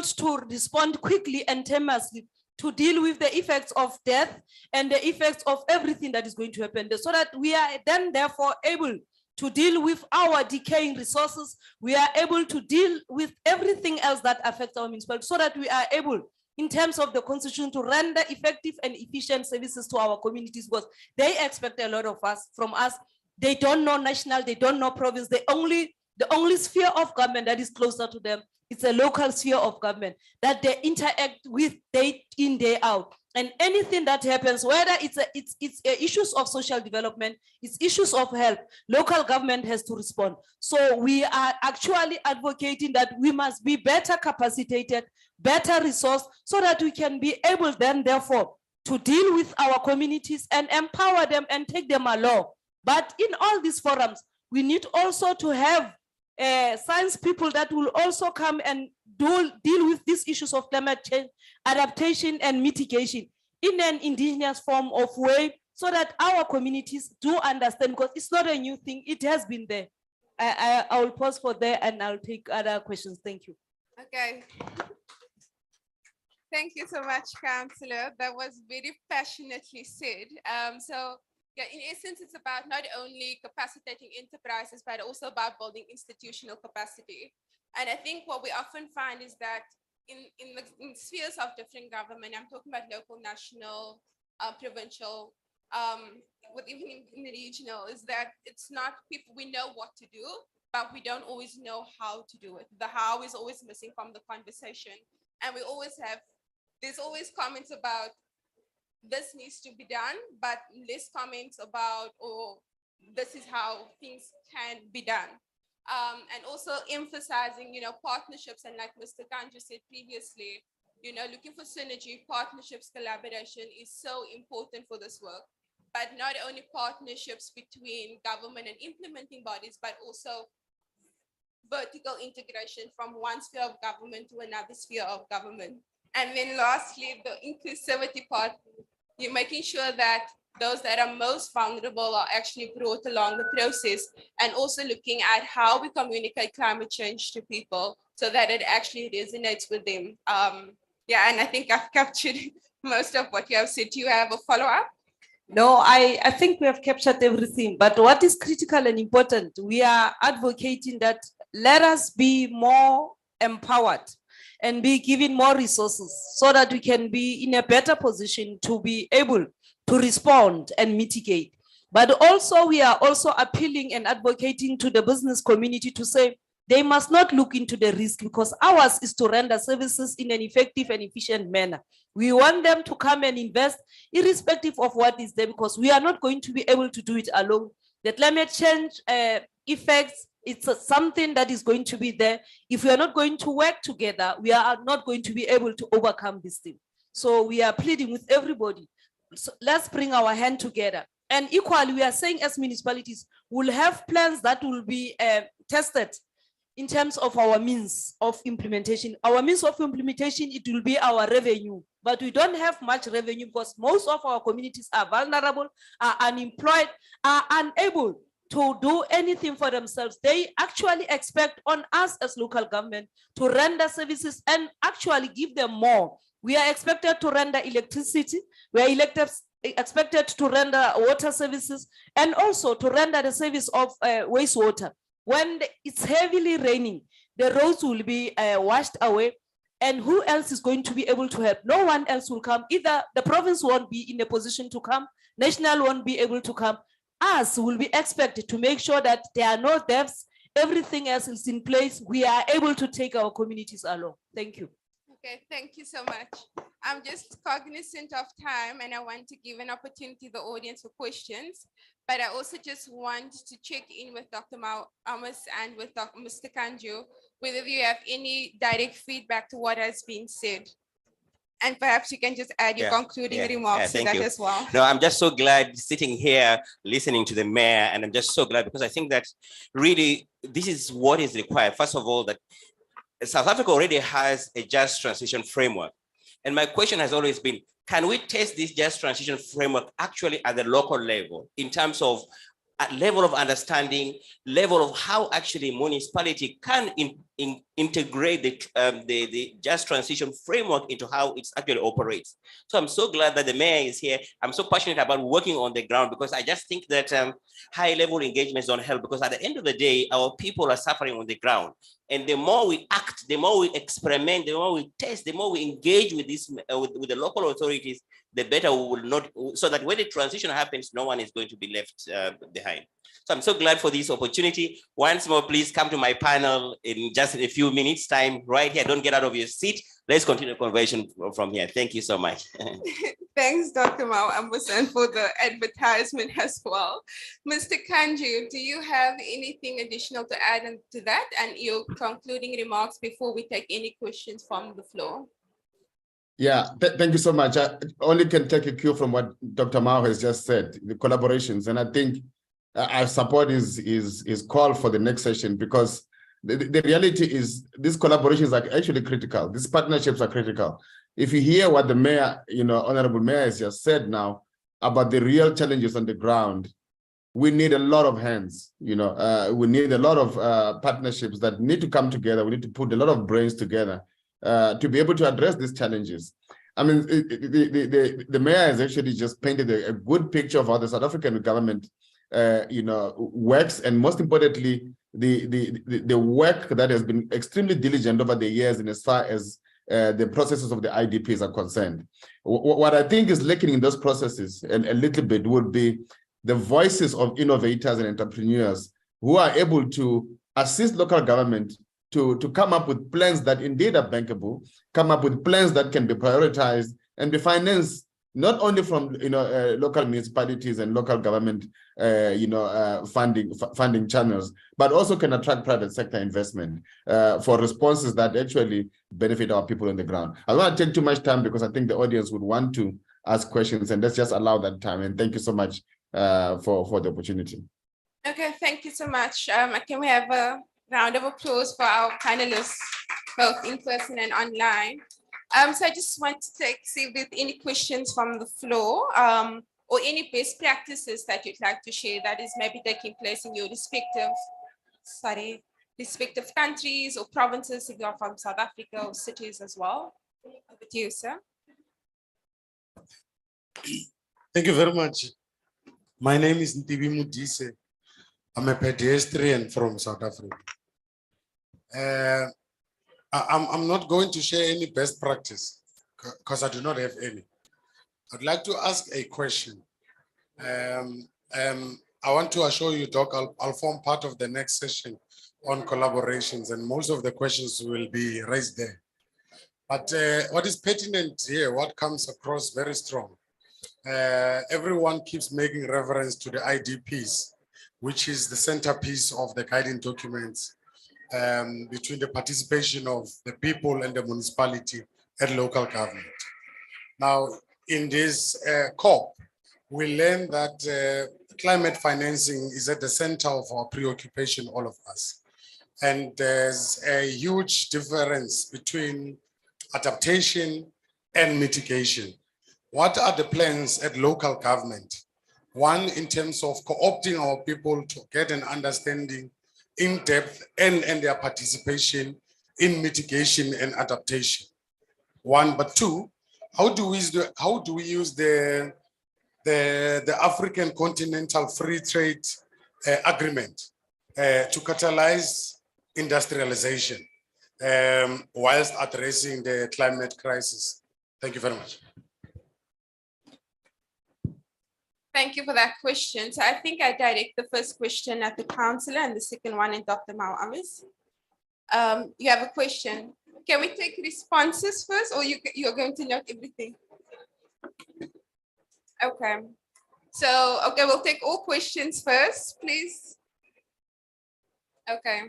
to respond quickly and timely to deal with the effects of death and the effects of everything that is going to happen, so that we are then therefore able to deal with our decaying resources. We are able to deal with everything else that affects our municipality, so that we are able, in terms of the constitution, to render effective and efficient services to our communities, because they expect a lot of us from us. They don't know national, they don't know province. The only sphere of government that is closer to them, it's a local sphere of government that they interact with day in, day out. And anything that happens, whether it's issues of social development, it's issues of health, local government has to respond. So we are actually advocating that we must be better capacitated, better resourced, so that we can be able then, therefore, to deal with our communities and empower them and take them along. But in all these forums, we need also to have science people that will also come and deal with these issues of climate change, adaptation and mitigation in an indigenous form of way, so that our communities do understand, because it's not a new thing, it has been there. I will pause for there and I'll take other questions. Thank you. Okay. Thank you so much, Councillor. That was very passionately said. So yeah, in essence, it's about not only capacitating enterprises, but also about building institutional capacity. And I think what we often find is that in spheres of different government, I'm talking about local, national, provincial, even in the regional, is that it's not people, we know what to do, but we don't always know how to do it. The how is always missing from the conversation. And we always have, there's always comments about this needs to be done, but less comments about, or this is how things can be done. And also emphasizing, partnerships, and like Mr. Kanju said previously, looking for synergy, partnerships, collaboration is so important for this work. But not only partnerships between government and implementing bodies, but also vertical integration from one sphere of government to another sphere of government. And then lastly, the inclusivity part, you're making sure that those that are most vulnerable are actually brought along the process, and also looking at how we communicate climate change to people so that it actually resonates with them. Yeah, and I think I've captured most of what you have said. Do you have a follow-up? No, I think we have captured everything, but what is critical and important, we are advocating that let us be more empowered and be given more resources so that we can be in a better position to be able to respond and mitigate. But also we are also appealing and advocating to the business community to say they must not look into the risk, because ours is to render services in an effective and efficient manner. We want them to come and invest irrespective of what is there, because we are not going to be able to do it alone. The climate change effects, it's something that is going to be there. If we are not going to work together, we are not going to be able to overcome this thing. So we are pleading with everybody. So let's bring our hand together. And equally, we are saying as municipalities, we'll have plans that will be tested in terms of our means of implementation. Our means of implementation, it will be our revenue, but we don't have much revenue because most of our communities are vulnerable, are unemployed, are unable to do anything for themselves. They actually expect on us as local government to render services and actually give them more. We are expected to render electricity, we are expected to render water services, and also to render the service of wastewater. When it's heavily raining, the roads will be washed away, and who else is going to be able to help? No one else will come. Either the province won't be in a position to come, national won't be able to come. Us will be expected to make sure that there are no deaths, everything else is in place. We are able to take our communities along. Thank you. Okay, thank you so much. I'm just cognizant of time, and I want to give an opportunity to the audience for questions, but I also just want to check in with Dr. Amos and with Mr. Kanju, whether you have any direct feedback to what has been said. And perhaps you can just add your concluding remarks to that as well. No, I'm just so glad sitting here, listening to the mayor, and I'm just so glad because I think that really this is what is required. First of all, that South Africa already has a just transition framework. And my question has always been, can we test this just transition framework actually at the local level in terms of level of understanding, level of how actually municipality can integrate the just transition framework into how it actually operates. So I'm so glad that the mayor is here. I'm so passionate about working on the ground because I just think that high level engagements don't help, because at the end of the day, our people are suffering on the ground. And the more we act, the more we experiment, the more we test, the more we engage with this with the local authorities, the better we will not, so that when the transition happens, no one is going to be left behind. So I'm so glad for this opportunity. Once more, please come to my panel in just a few minutes time, right here. Don't get out of your seat. Let's continue the conversation from here. Thank you so much. Thanks, Dr. Mao Ambusan, for the advertisement as well. Mr. Kanju, do you have anything additional to add to that and your concluding remarks before we take any questions from the floor? Yeah, thank you so much. I only can take a cue from what Dr. Mao has just said, the collaborations. And I think I support his call for the next session, because the reality is these collaborations are actually critical. These partnerships are critical. If you hear what the mayor, Honorable Mayor has just said now about the real challenges on the ground, we need a lot of hands. We need a lot of partnerships that need to come together. We need to put a lot of brains together to be able to address these challenges. I mean, the mayor has actually just painted a good picture of how the South African government works, and most importantly, the work that has been extremely diligent over the years in as far as the processes of the IDPs are concerned. What I think is lacking in those processes a little bit would be the voices of innovators and entrepreneurs who are able to assist local government to come up with plans that indeed are bankable, come up with plans that can be prioritized and be financed not only from local municipalities and local government funding channels, but also can attract private sector investment for responses that actually benefit our people on the ground. I don't want to take too much time because I think the audience would want to ask questions, and let's just allow that time. And thank you so much for the opportunity. Okay, thank you so much. Can we have a round of applause for our panelists, both in person and online? So I just want to see if there's any questions from the floor or any best practices that you'd like to share that is maybe taking place in your respective countries or provinces, if you're from South Africa, or cities as well. Over to you, sir. Thank you very much. My name is Ntibi Mudise. I'm a pedestrian from South Africa. I'm not going to share any best practice because I do not have any. I'd like to ask a question. I want to assure you, Doc, I'll form part of the next session on collaborations, and most of the questions will be raised there. But what is pertinent here, what comes across very strong, everyone keeps making reference to the IDPs, which is the centerpiece of the guiding documents between the participation of the people and the municipality and local government. Now, in this COP, we learned that climate financing is at the center of our preoccupation, all of us. And there's a huge difference between adaptation and mitigation. What are the plans at local government? One, in terms of co-opting our people to get an understanding in depth and their participation in mitigation and adaptation. One, but two, how do we use the African Continental Free Trade Agreement to catalyze industrialization whilst addressing the climate crisis? Thank you very much. Thank you for that question. So I think I direct the first question at the councillor and the second one at Dr. Mao Amis. You have a question. Can we take responses first, or you're going to note everything? Okay. So, okay, we'll take all questions first, please. Okay.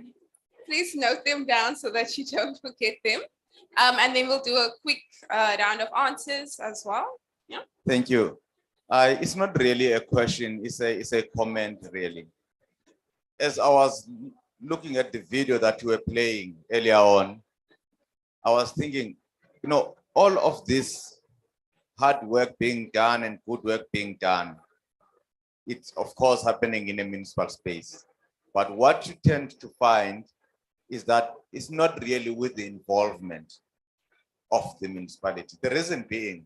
Please note them down so that you don't forget them. And then we'll do a quick round of answers as well. Yeah. Thank you. It's not really a question, it's a comment really. As I was looking at the video that you were playing earlier on, I was thinking, all of this hard work being done and good work being done, it's of course happening in a municipal space. But what you tend to find is that it's not really with the involvement of the municipality. The reason being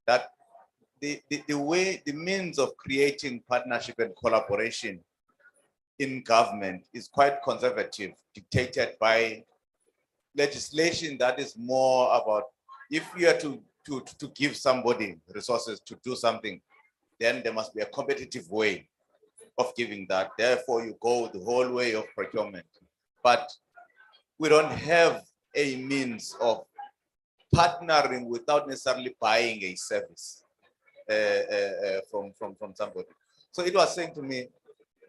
that the means of creating partnership and collaboration in government is quite conservative, dictated by legislation that is more about if you are to give somebody resources to do something, then there must be a competitive way of giving that. Therefore, you go the whole way of procurement. But we don't have a means of partnering without necessarily buying a service from somebody. So it was saying to me,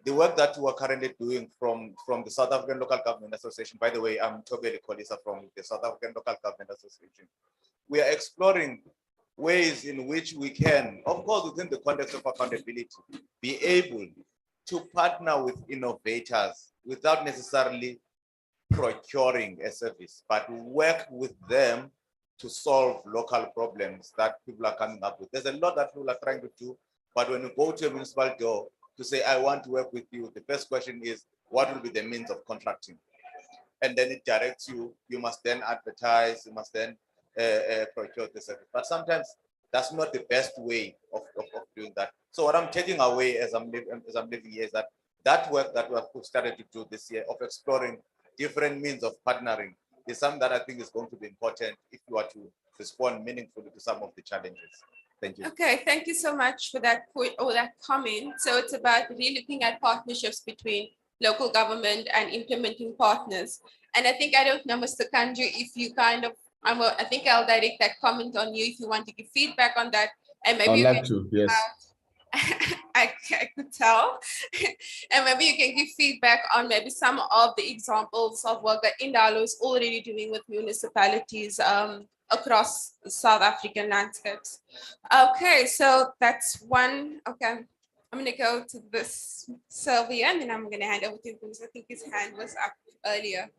the work that we are currently doing from the South African Local Government Association, by the way, I'm Tobeli Kolisa from the South African Local Government Association. We are exploring ways in which we can, of course, within the context of accountability, be able to partner with innovators without necessarily procuring a service, but work with them to solve local problems that people are coming up with. There's a lot that people are trying to do, but when you go to a municipal door to say, I want to work with you, the first question is, what will be the means of contracting? And then it directs you, you must then advertise, you must then procure the service. But sometimes that's not the best way of doing that. So what I'm taking away as I'm living here is that work that we have started to do this year of exploring different means of partnering is something that I think is going to be important if you are to respond meaningfully to some of the challenges. Thank you. Okay, thank you so much for that point or that comment. So it's about really looking at partnerships between local government and implementing partners. And I think, I don't know, Mr. Kanju, if you kind of, I think I'll direct that comment on you if you want to give feedback on that. And maybe I'd like to, yes. I could tell. And maybe you can give feedback on maybe some of the examples of work that Indalo is already doing with municipalities across the South African landscapes. Okay, so that's one. Okay, I'm gonna go to this Sylvia and then I'm gonna hand over to him because I think his hand was up earlier.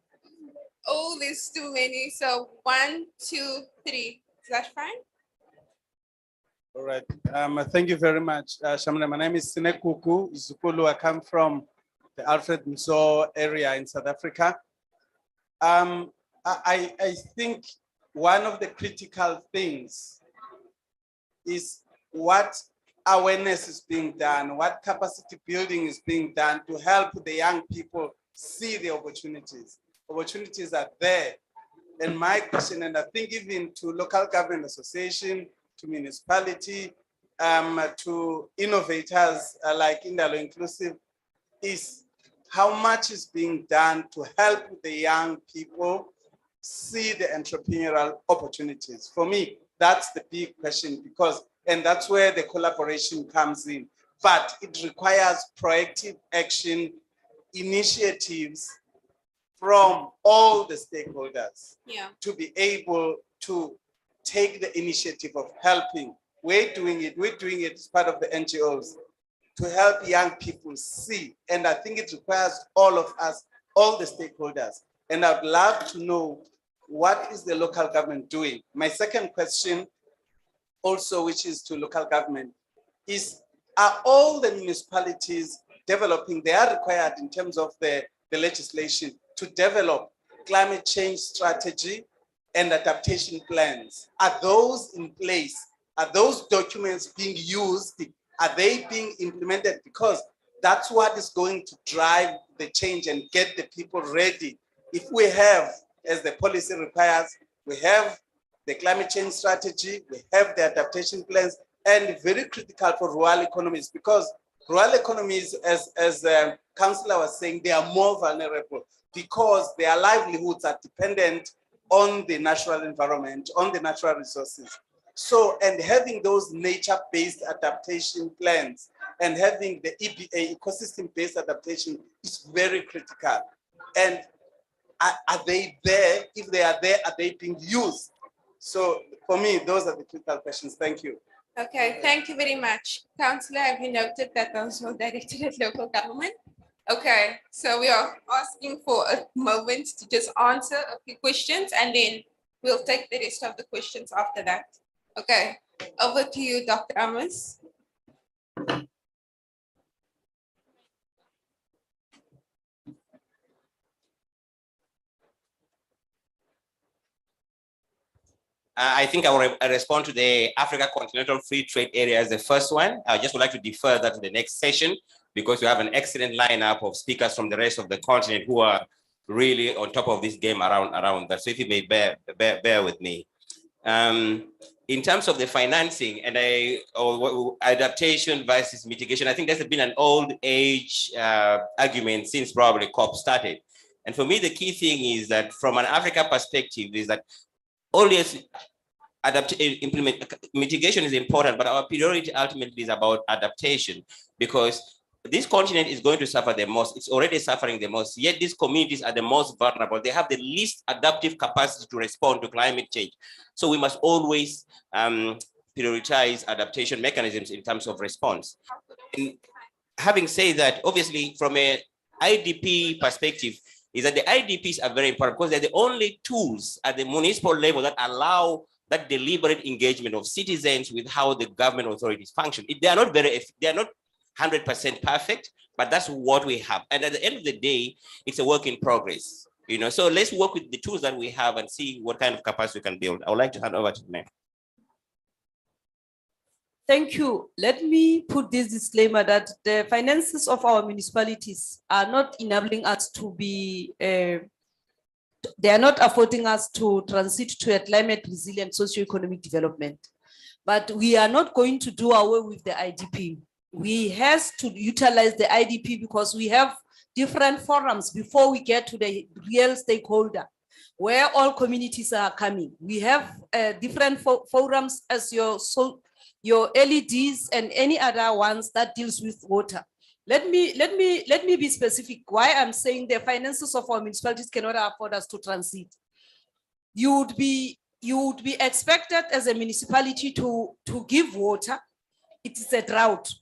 Oh, there's too many. So 1, 2, 3. Is that fine? All right. Thank you very much, Shamila. My name is Sinekuku Zukulu. I come from the Alfred Nzo area in South Africa. I think one of the critical things is what awareness is being done, what capacity building is being done to help the young people see the opportunities. Opportunities are there. And my question, and I think even to local government association, to municipality, to innovators like Indalo Inclusive, is how much is being done to help the young people see the entrepreneurial opportunities. For me, that's the big question because, and that's where the collaboration comes in, but it requires proactive action, initiatives from all the stakeholders to be able to take the initiative of helping. We're doing it as part of the NGOs to help young people see. And I think it requires all of us, all the stakeholders. And I'd love to know what is the local government doing? My second question also, which is to local government, is are all the municipalities developing, they are required in terms of the legislation to develop climate change strategy and adaptation plans? Are those in place? Are those documents being used? Are they being implemented? Because that's what is going to drive the change and get the people ready. If we have, as the policy requires, we have the climate change strategy, we have the adaptation plans, and very critical for rural economies, because rural economies, as Councillor was saying, they are more vulnerable because their livelihoods are dependent on the natural environment, on the natural resources. So, and having those nature-based adaptation plans and having the EBA, ecosystem-based adaptation, is very critical. And are they there? If they are there, are they being used? So for me, those are the critical questions. Thank you. Okay, thank you very much. Councillor, have you noted that those were directed at local government? Okay, so we are asking for a moment to just answer a few questions and then we'll take the rest of the questions after that. Okay, over to you, Dr. Amos. I think I will respond to the Africa Continental Free Trade Area as the first one. I just would like to defer that to the next session because we have an excellent lineup of speakers from the rest of the continent who are really on top of this game around that. So if you may bear with me. In terms of the financing and adaptation versus mitigation, I think there's been an old age argument since probably COP started. And for me, the key thing is that from an Africa perspective is that always mitigation is important, but our priority ultimately is about adaptation because this continent is going to suffer the most. It's already suffering the most, yet these communities are the most vulnerable. They have the least adaptive capacity to respond to climate change. So we must always prioritize adaptation mechanisms in terms of response. And having said that, obviously from an IDP perspective, is that the IDPs are very important because they're the only tools at the municipal level that allow that deliberate engagement of citizens with how the government authorities function. They are not 100% perfect, but that's what we have. And at the end of the day, it's a work in progress. You know, so let's work with the tools that we have and see what kind of capacity we can build. I would like to hand over to the next. Thank you. Let me put this disclaimer that the finances of our municipalities are not enabling us to be, they are not affording us to transit to a climate resilient socioeconomic development. But we are not going to do away with the IDP. We have to utilize the IDP because we have different forums before we get to the real stakeholder, where all communities are coming. We have different forums as your LEDs and any other ones that deals with water. Let me be specific why I'm saying the finances of our municipalities cannot afford us to transit. You would be expected as a municipality to give water. It is a drought.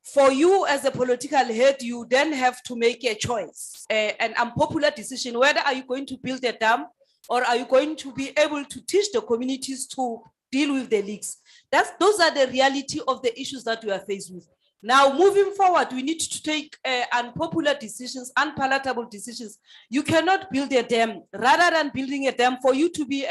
For you as a political head, you then have to make a choice, an unpopular decision, whether are you going to build a dam or are you going to be able to teach the communities to deal with the leaks. Those are the reality of the issues that we are faced with. Now, moving forward, we need to take unpopular decisions, unpalatable decisions. You cannot build a dam. Rather than building a dam, for you to be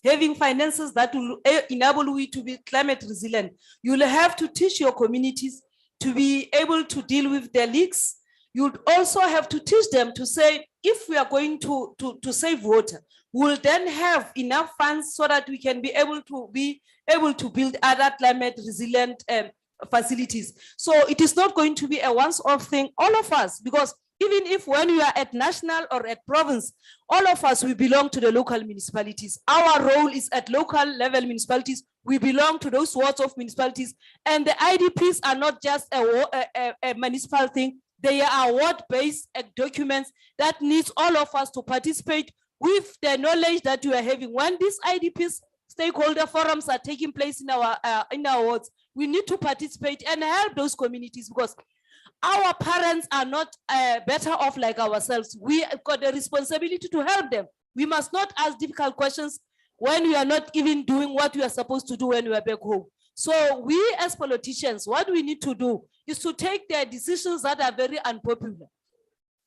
having finances that will enable you to be climate resilient, you'll have to teach your communities to be able to deal with the leaks. You'd also have to teach them to say, if we are going to save water, we'll then have enough funds so that we can be able to build other climate resilient facilities. So it is not going to be a once-off thing, all of us, because even if when you are at national or at province, all of us, we belong to the local municipalities. Our role is at local level municipalities. We belong to those wards of municipalities. And the IDPs are not just a municipal thing. They are ward-based documents that needs all of us to participate with the knowledge that you are having. When these IDPs stakeholder forums are taking place in our wards, we need to participate and help those communities because our parents are not better off like ourselves. We have got the responsibility to help them. We must not ask difficult questions when we are not even doing what we are supposed to do when we are back home. So we as politicians, what we need to do is to take the decisions that are very unpopular.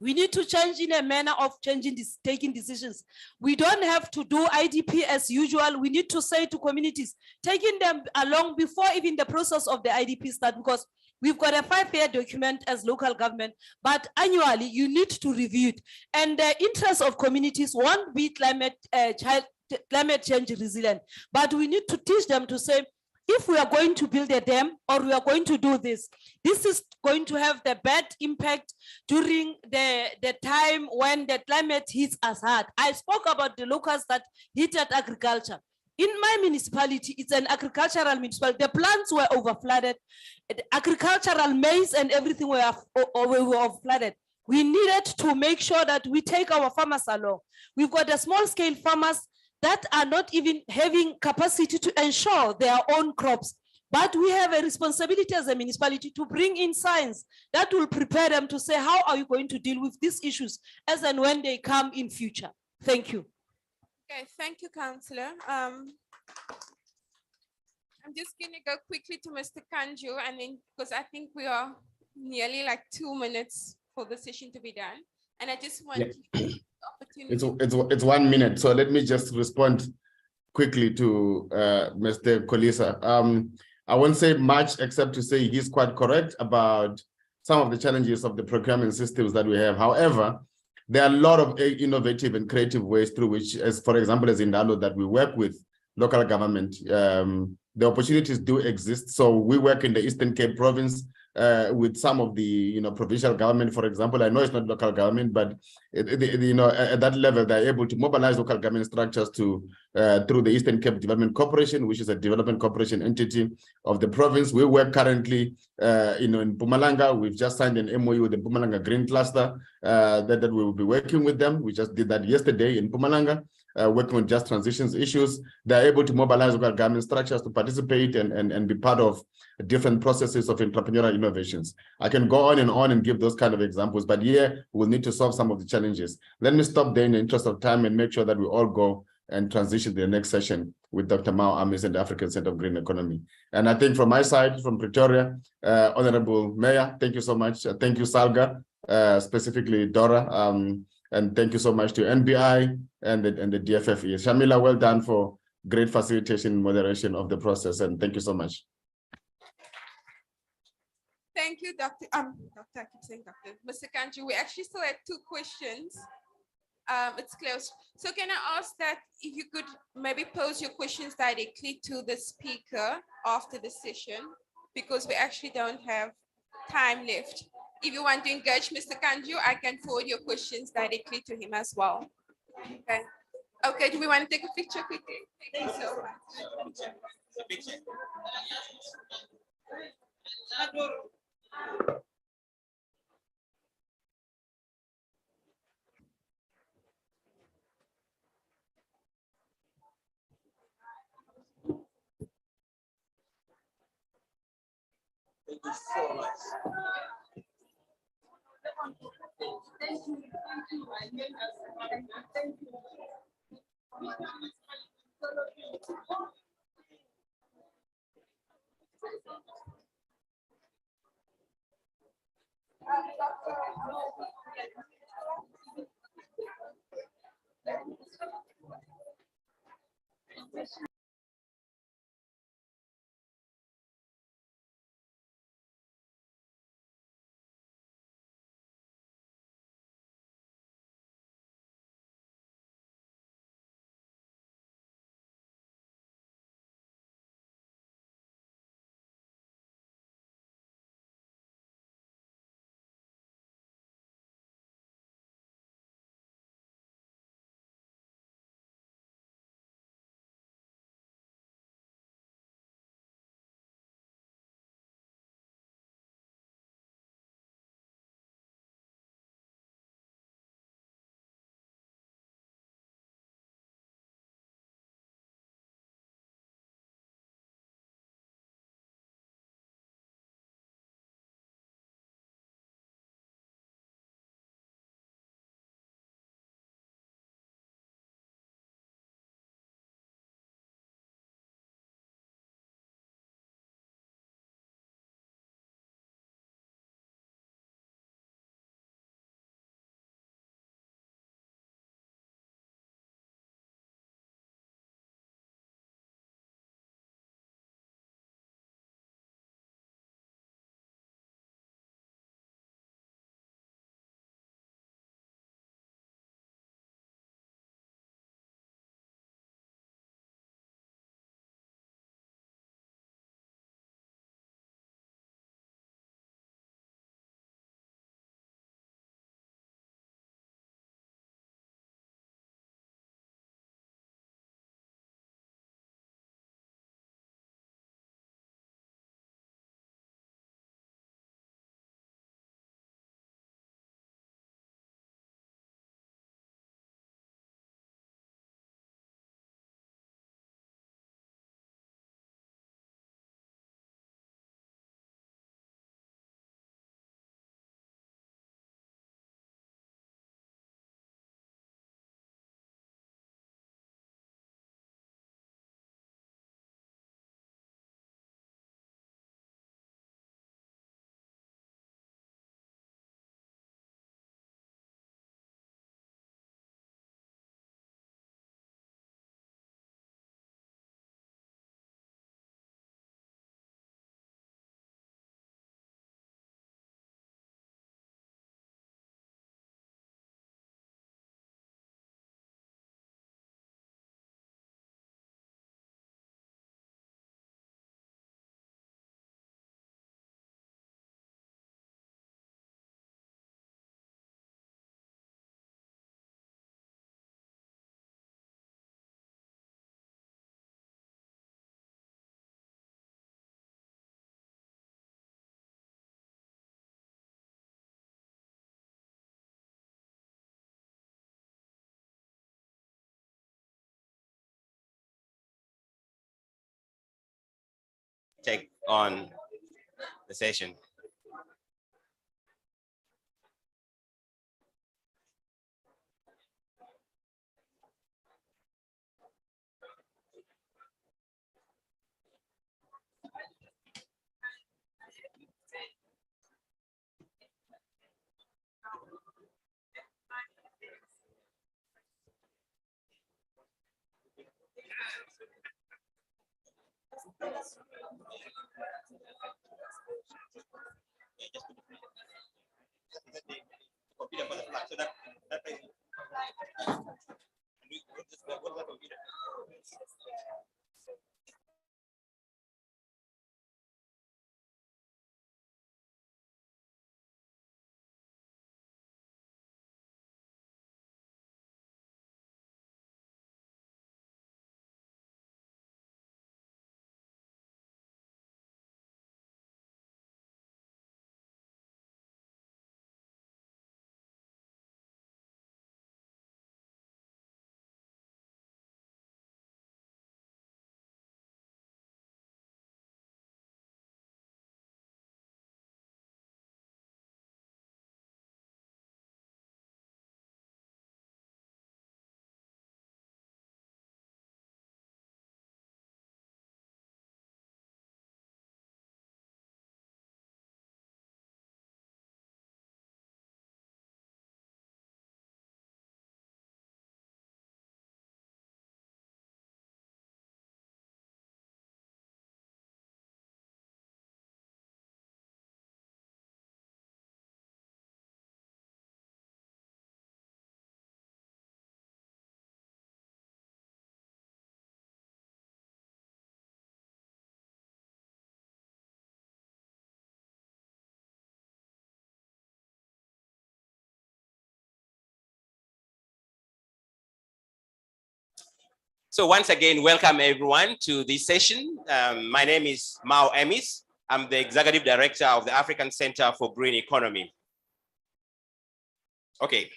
We need to change in a manner of taking decisions. We don't have to do IDP as usual. We need to say to communities, taking them along before even the process of the IDP start, because we've got a 5-year document as local government, but annually you need to review it. And the interests of communities won't be climate change resilient, but we need to teach them to say, if we are going to build a dam or we are going to do this, this is going to have the bad impact during the time when the climate hits us hard. I spoke about the locals that hit at agriculture. In my municipality, it's an agricultural municipality. The plants were overflooded. Agricultural maize and everything were overflooded. We needed to make sure that we take our farmers along. We've got the small scale farmers that are not even having capacity to ensure their own crops. But we have a responsibility as a municipality to bring in science that will prepare them to say, how are you going to deal with these issues as and when they come in future? Thank you. Okay, thank you, Councillor. I'm just going to go quickly to Mr. Kanju, and then because I think we are nearly like 2 minutes for the session to be done. And I just want to It's 1 minute. So let me just respond quickly to Mr. Kolisa. I won't say much except to say he's quite correct about some of the challenges of the procurement systems that we have. However, there are a lot of innovative and creative ways through which, as for example, as Indalo, that we work with local government. The opportunities do exist. So we work in the Eastern Cape province with some of the provincial government, for example. I know it's not local government, but at that level, they're able to mobilize local government structures to through the Eastern Cape Development Corporation, which is a development corporation entity of the province. We work currently in Mpumalanga. We've just signed an MOU with the Mpumalanga Green Cluster that we will be working with them. We just did that yesterday in Mpumalanga. Working on just transitions issues. They're able to mobilize local government structures to participate and be part of different processes of entrepreneurial innovations. I can go on and give those kind of examples, but here we'll need to solve some of the challenges. Let me stop there in the interest of time and make sure that we all go and transition to the next session with Dr. Mao Amis and the African Center of Green Economy. And I think from my side, from Pretoria, Honorable Mayor, thank you so much. Thank you, Salga, specifically Dora. And thank you so much to NBI and the DFFE. Shamila, well done for great facilitation and moderation of the process. And thank you so much. Thank you, Dr. I keep saying Dr. Mr. Kanji, we actually still had 2 questions. It's close. So can I ask that if you could maybe pose your questions directly to the speaker after the session, because we actually don't have time left. If you want to engage Mr. Kanju, I can forward your questions directly to him as well. Okay. Okay, do we want to take a picture quickly? Thank you so much. Thank you so much. Thank you. Thank you. take on the session. So once again, welcome everyone to this session. My name is Mao Emis. I'm the Executive Director of the African Center for Green Economy. Okay.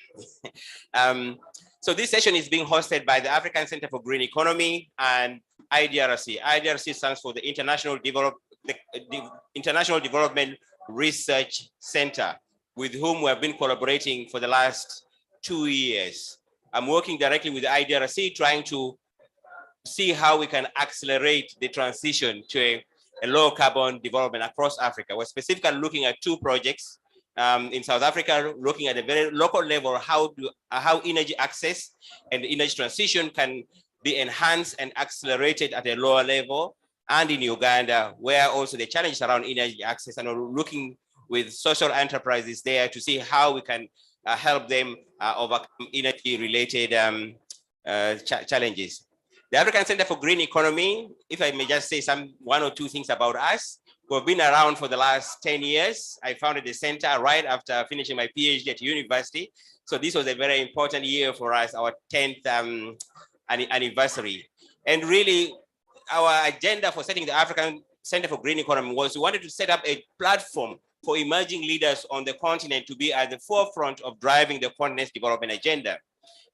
So this session is being hosted by the African Center for Green Economy and IDRC. IDRC stands for the International Development Research Center, with whom we have been collaborating for the last 2 years. I'm working directly with the IDRC, trying to see how we can accelerate the transition to a low carbon development across Africa. We're specifically looking at 2 projects in South Africa, looking at a very local level, how energy access and energy transition can be enhanced and accelerated at a lower level, and in Uganda, where also the challenges around energy access, and we're looking with social enterprises there to see how we can help them overcome energy-related challenges. The African Center for Green Economy, if I may just say 1 or 2 things about us, we've been around for the last 10 years. I founded the center right after finishing my PhD at university. So this was a very important year for us, our 10th anniversary. And really, our agenda for setting the African Center for Green Economy was we wanted to set up a platform for emerging leaders on the continent to be at the forefront of driving the continent's development agenda.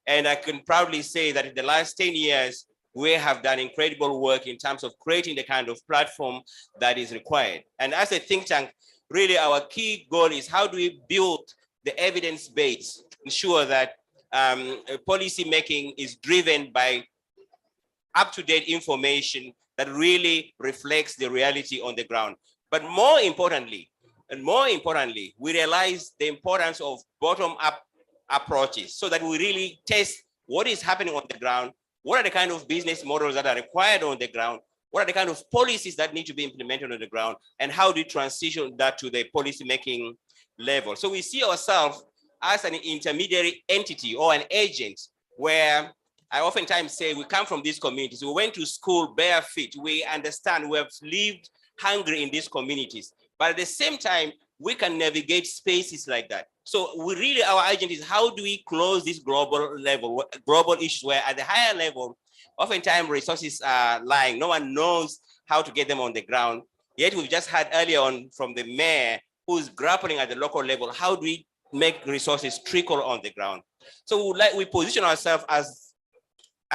And I can proudly say that in the last 10 years, we have done incredible work in terms of creating the kind of platform that is required. And as a think tank, really our key goal is how do we build the evidence base to ensure that policy making is driven by up-to-date information that really reflects the reality on the ground. But more importantly, we realize the importance of bottom-up approaches so that we really test what is happening on the ground. What are the kind of business models that are required on the ground? What are the kind of policies that need to be implemented on the ground? And how do we transition that to the policy-making level? So we see ourselves as an intermediary entity or an agent, where I oftentimes say we come from these communities. We went to school bare feet. We understand, we have lived hungry in these communities. But at the same time, we can navigate spaces like that. So we really, our agent is how do we close this global level, global issues where at the higher level, oftentimes resources are lying. No one knows how to get them on the ground. Yet we've just heard earlier on from the mayor who's grappling at the local level. How do we make resources trickle on the ground? So we position ourselves as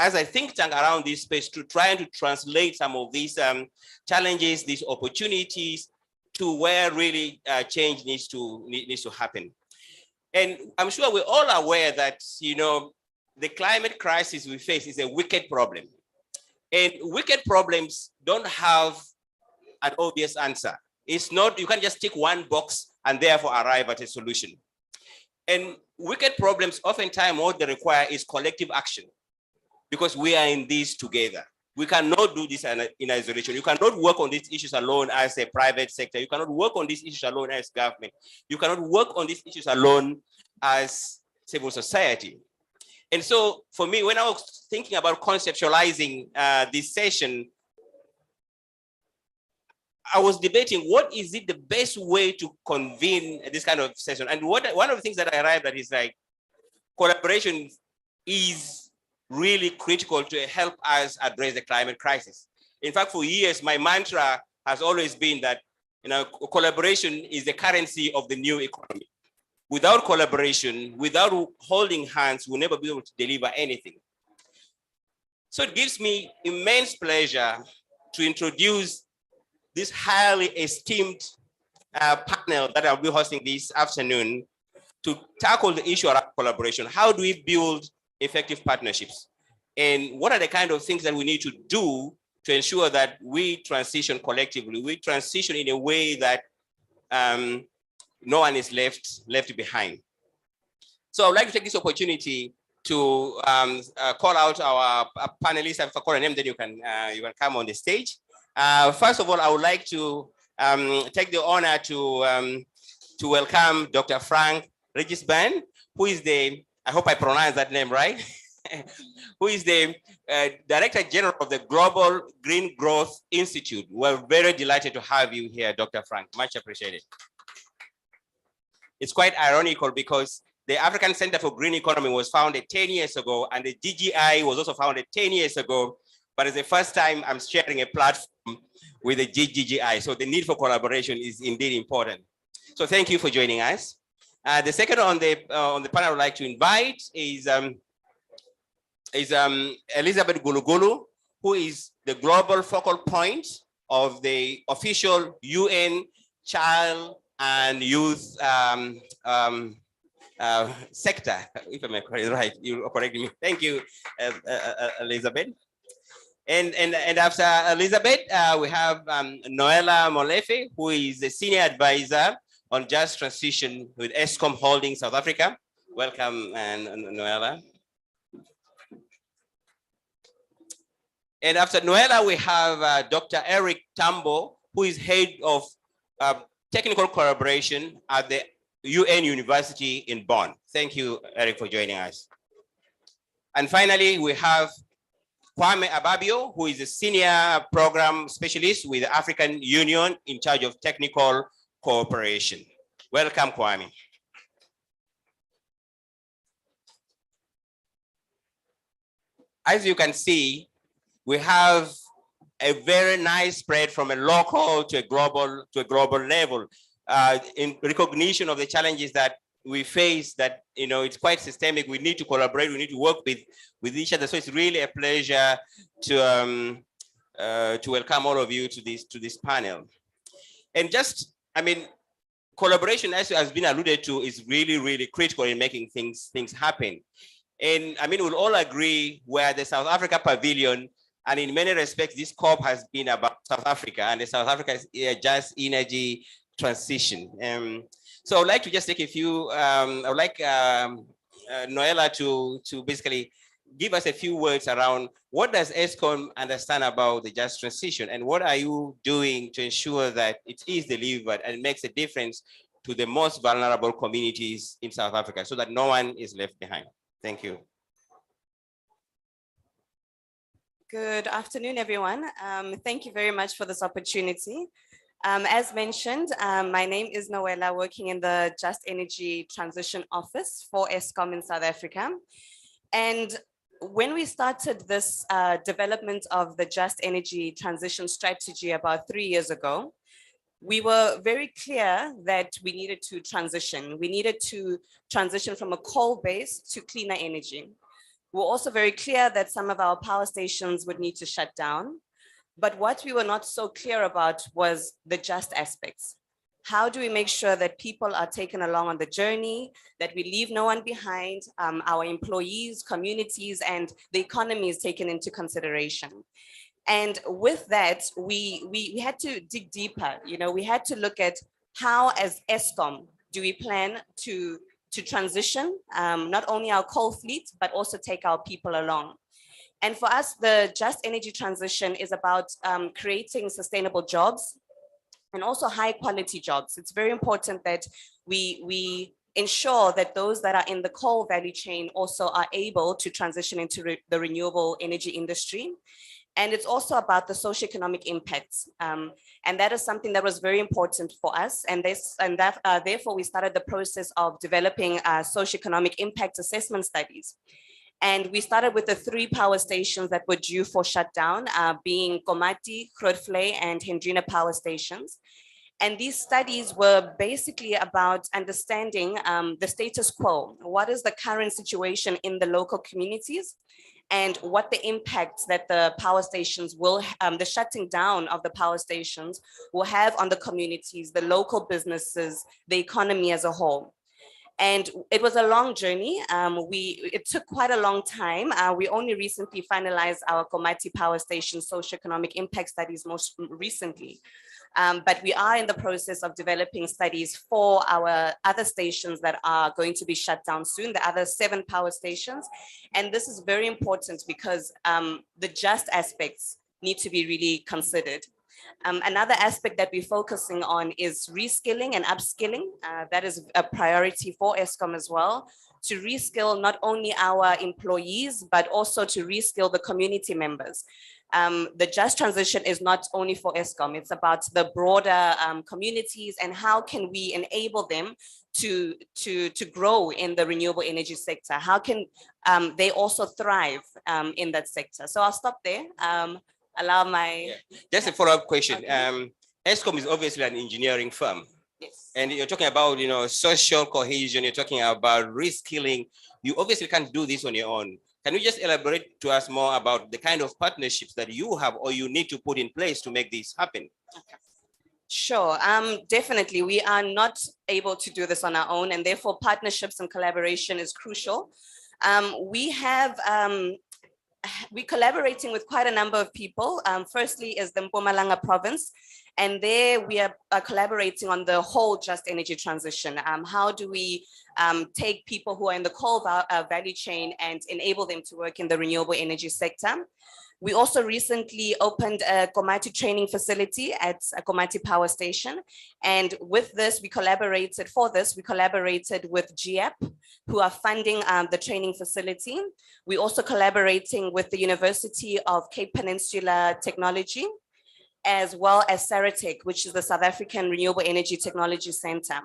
as a think tank around this space to try to translate some of these challenges, these opportunities to where really change needs to happen. And I'm sure we're all aware that, you know, the climate crisis we face is a wicked problem. And wicked problems don't have an obvious answer. It's not, you can't just tick one box and therefore arrive at a solution. And wicked problems, oftentimes what they require is collective action, because we are in this together. We cannot do this in isolation. You cannot work on these issues alone as a private sector. You cannot work on these issues alone as government. You cannot work on these issues alone as civil society. And so for me, when I was thinking about conceptualizing this session, I was debating what is it the best way to convene this kind of session. And one of the things that I arrived at is like collaboration is really critical to help us address the climate crisis. In fact, for years, my mantra has always been that, you know, collaboration is the currency of the new economy. Without collaboration, without holding hands, we'll never be able to deliver anything. So it gives me immense pleasure to introduce this highly esteemed panel that I'll be hosting this afternoon to tackle the issue around collaboration. How do we build effective partnerships? And what are the kind of things that we need to do to ensure that we transition collectively, we transition in a way that no one is left behind. So I'd like to take this opportunity to call out our panelists. If I call a name, then you can come on the stage. First of all, I would like to take the honor to welcome Dr. Frank Regisban, who is the, I hope I pronounced that name right, who is the Director General of the Global Green Growth Institute. We're very delighted to have you here, Dr. Frank, much appreciated. It's quite ironical because the African Center for Green Economy was founded 10 years ago, and the GGI was also founded 10 years ago, but it's the first time I'm sharing a platform with the GGI. So the need for collaboration is indeed important. So thank you for joining us. The second on the panel I would like to invite is Elizabeth Gulugulu, who is the global focal point of the official UN Child and Youth sector, if I'm right, you correct me. Thank you, Elizabeth. And after Elizabeth, we have Noella Molefe, who is the Senior Advisor on Just Transition with ESCOM Holding South Africa. Welcome, Noella. And after Noella, we have Dr. Eric Tambo, who is Head of Technical Collaboration at the UN University in Bonn. Thank you, Eric, for joining us. And finally, we have Kwame Ababio, who is a Senior Program Specialist with the African Union in charge of technical cooperation. Welcome, Kwame. As you can see, we have a very nice spread from a local to a global level in recognition of the challenges that we face, that, you know, it's quite systemic. We need to collaborate, we need to work with each other. So it's really a pleasure to welcome all of you to this panel. And just, I mean, collaboration, as has been alluded to, is really, really critical in making things happen. And I mean, we'll all agree where the South Africa Pavilion, and in many respects, this COP has been about South Africa and the South Africa's just energy transition. So I'd like to just take a few, I would like Noella to basically give us a few words around what does ESCOM understand about the just transition, and what are you doing to ensure that it is delivered and makes a difference to the most vulnerable communities in South Africa so that no one is left behind. Thank you. Good afternoon, everyone. Thank you very much for this opportunity. As mentioned, my name is Noella, working in the Just Energy Transition Office for ESCOM in South Africa. And when we started this development of the Just Energy Transition Strategy about 3 years ago, we were very clear that we needed to transition. We needed to transition from a coal base to cleaner energy. We're also very clear that some of our power stations would need to shut down. But what we were not so clear about was the just aspects. How do we make sure that people are taken along on the journey, that we leave no one behind, our employees, communities, and the economy is taken into consideration? And with that, we had to dig deeper. You know, we had to look at how, as ESCOM, do we plan to transition not only our coal fleet, but also take our people along. And for us, the just energy transition is about creating sustainable jobs and also high quality jobs. It's very important that we ensure that those that are in the coal value chain also are able to transition into the renewable energy industry. And it's also about the socioeconomic impacts. And that is something that was very important for us. And therefore, we started the process of developing socioeconomic impact assessment studies. And we started with the 3 power stations that were due for shutdown, being Komati, Grootvlei, and Hendrina power stations. And these studies were basically about understanding the status quo. What is the current situation in the local communities? And what the impacts that the power stations will, the shutting down of the power stations will have on the communities, the local businesses, the economy as a whole. And it was a long journey. It took quite a long time. We only recently finalized our Komati Power Station socioeconomic impact studies most recently. But we are in the process of developing studies for our other stations that are going to be shut down soon, the other 7 power stations. And this is very important because the just aspects need to be really considered. Another aspect that we're focusing on is reskilling and upskilling. That is a priority for ESCOM as well, to reskill not only our employees, but also to reskill the community members. The just transition is not only for ESCOM, it's about the broader communities and how can we enable them to grow in the renewable energy sector? How can they also thrive in that sector? So I'll stop there. Allow my... Just a follow-up question. Okay. ESCOM is obviously an engineering firm. Yes. And you're talking about, social cohesion, you're talking about reskilling. You obviously can't do this on your own. Can you just elaborate to us more about the kind of partnerships that you have or you need to put in place to make this happen? Okay. Sure, definitely. We are not able to do this on our own, and therefore partnerships and collaboration is crucial. We're collaborating with quite a number of people. Firstly is the Mpumalanga province, and there we are collaborating on the whole just energy transition. How do we take people who are in the coal value chain and enable them to work in the renewable energy sector? We also recently opened a Komati training facility at a Komati power station. And with this, we collaborated with GIAP, who are funding the training facility. We're also collaborating with the University of Cape Peninsula Technology, as well as Saratech, which is the South African Renewable Energy Technology Center.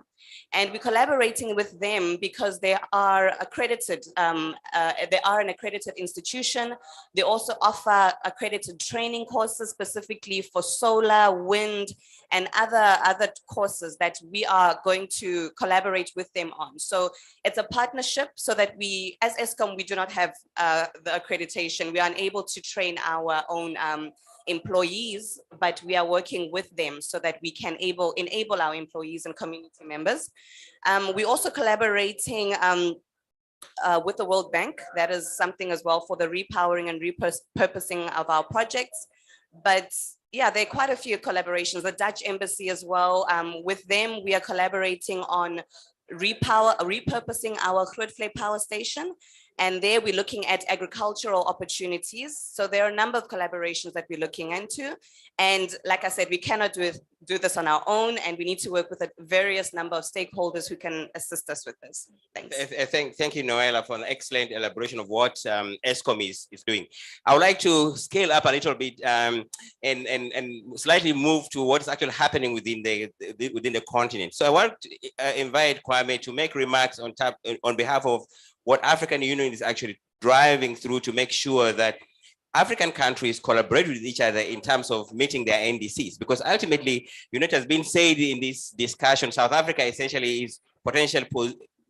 And we're collaborating with them because they are accredited, they are an accredited institution. They also offer accredited training courses specifically for solar, wind, and other courses that we are going to collaborate with them on. So it's a partnership so that we, as ESCOM, we do not have the accreditation. We are unable to train our own employees, but we are working with them so that we can enable our employees and community members. We're also collaborating with the World Bank. That is something as well for the repowering and repurposing of our projects. But yeah, there are quite a few collaborations. The Dutch Embassy as well. With them, we are collaborating on repurposing our Grootvlei power station. And there we're looking at agricultural opportunities. So there are a number of collaborations that we're looking into. And like I said, we cannot do this on our own, and we need to work with a various number of stakeholders who can assist us with this. Thanks. Thank you, Noella, for an excellent elaboration of what ESCOM is doing. I would like to scale up a little bit and slightly move to what is actually happening within the continent. So I want to invite Kwame to make remarks on behalf of what African Union is actually driving through to make sure that African countries collaborate with each other in terms of meeting their NDCs, because ultimately, it has been said in this discussion, South Africa essentially is potential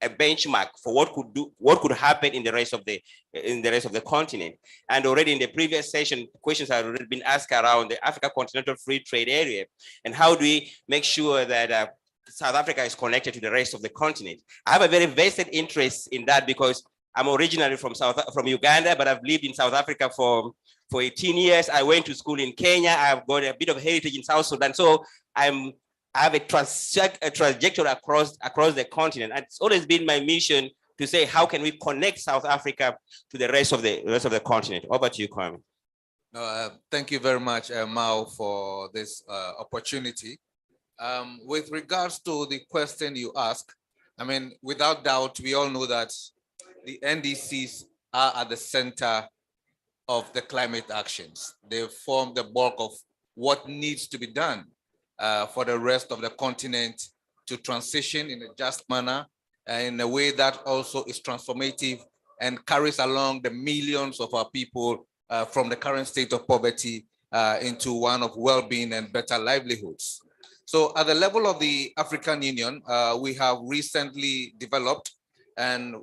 a benchmark for what could happen in the rest of the continent. And already in the previous session, questions have already been asked around the Africa Continental Free Trade Area and how do we make sure that South Africa is connected to the rest of the continent. I have a very vested interest in that because I'm originally from Uganda, but I've lived in South Africa for 18 years. I went to school in Kenya. I've got a bit of heritage in South Sudan. So I have a trajectory across the continent. And it's always been my mission to say, how can we connect South Africa to the rest of the continent? Over to you, Kwame. Thank you very much, Mao, for this opportunity. With regards to the question you asked, I mean, without doubt, we all know that the NDCs are at the center of the climate actions. They form the bulk of what needs to be done for the rest of the continent to transition in a just manner and in a way that also is transformative and carries along the millions of our people from the current state of poverty into one of well-being and better livelihoods. So at the level of the African Union, we have recently developed and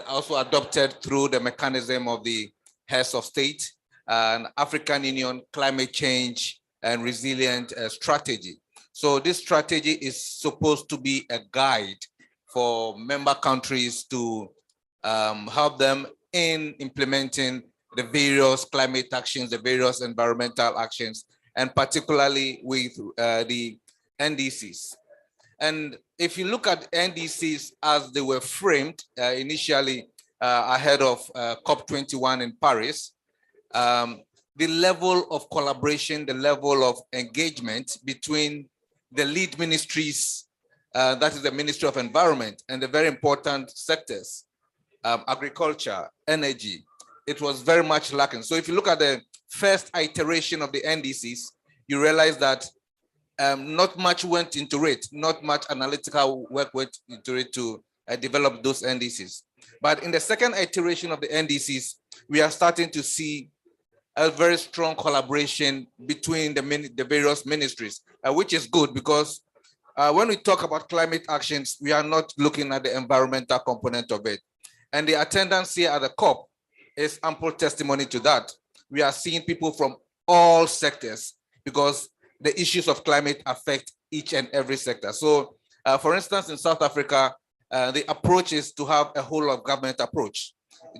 also adopted through the mechanism of the heads of state, an African Union climate change and resilient strategy. So this strategy is supposed to be a guide for member countries to help them in implementing the various climate actions, the various environmental actions, and particularly with the NDCs. And if you look at NDCs as they were framed initially ahead of COP21 in Paris, the level of collaboration, the level of engagement between the lead ministries, that is the Ministry of Environment, and the very important sectors, agriculture, energy, it was very much lacking. So if you look at the first iteration of the NDCs, you realize that not much went into it, not much analytical work went into it to develop those NDCs. But in the second iteration of the NDCs, we are starting to see a very strong collaboration between the various ministries, which is good because when we talk about climate actions, we are not looking at the environmental component of it. And the attendance here at the COP is ample testimony to that. We are seeing people from all sectors because the issues of climate affect each and every sector. So for instance, in South Africa, the approach is to have a whole of government approach,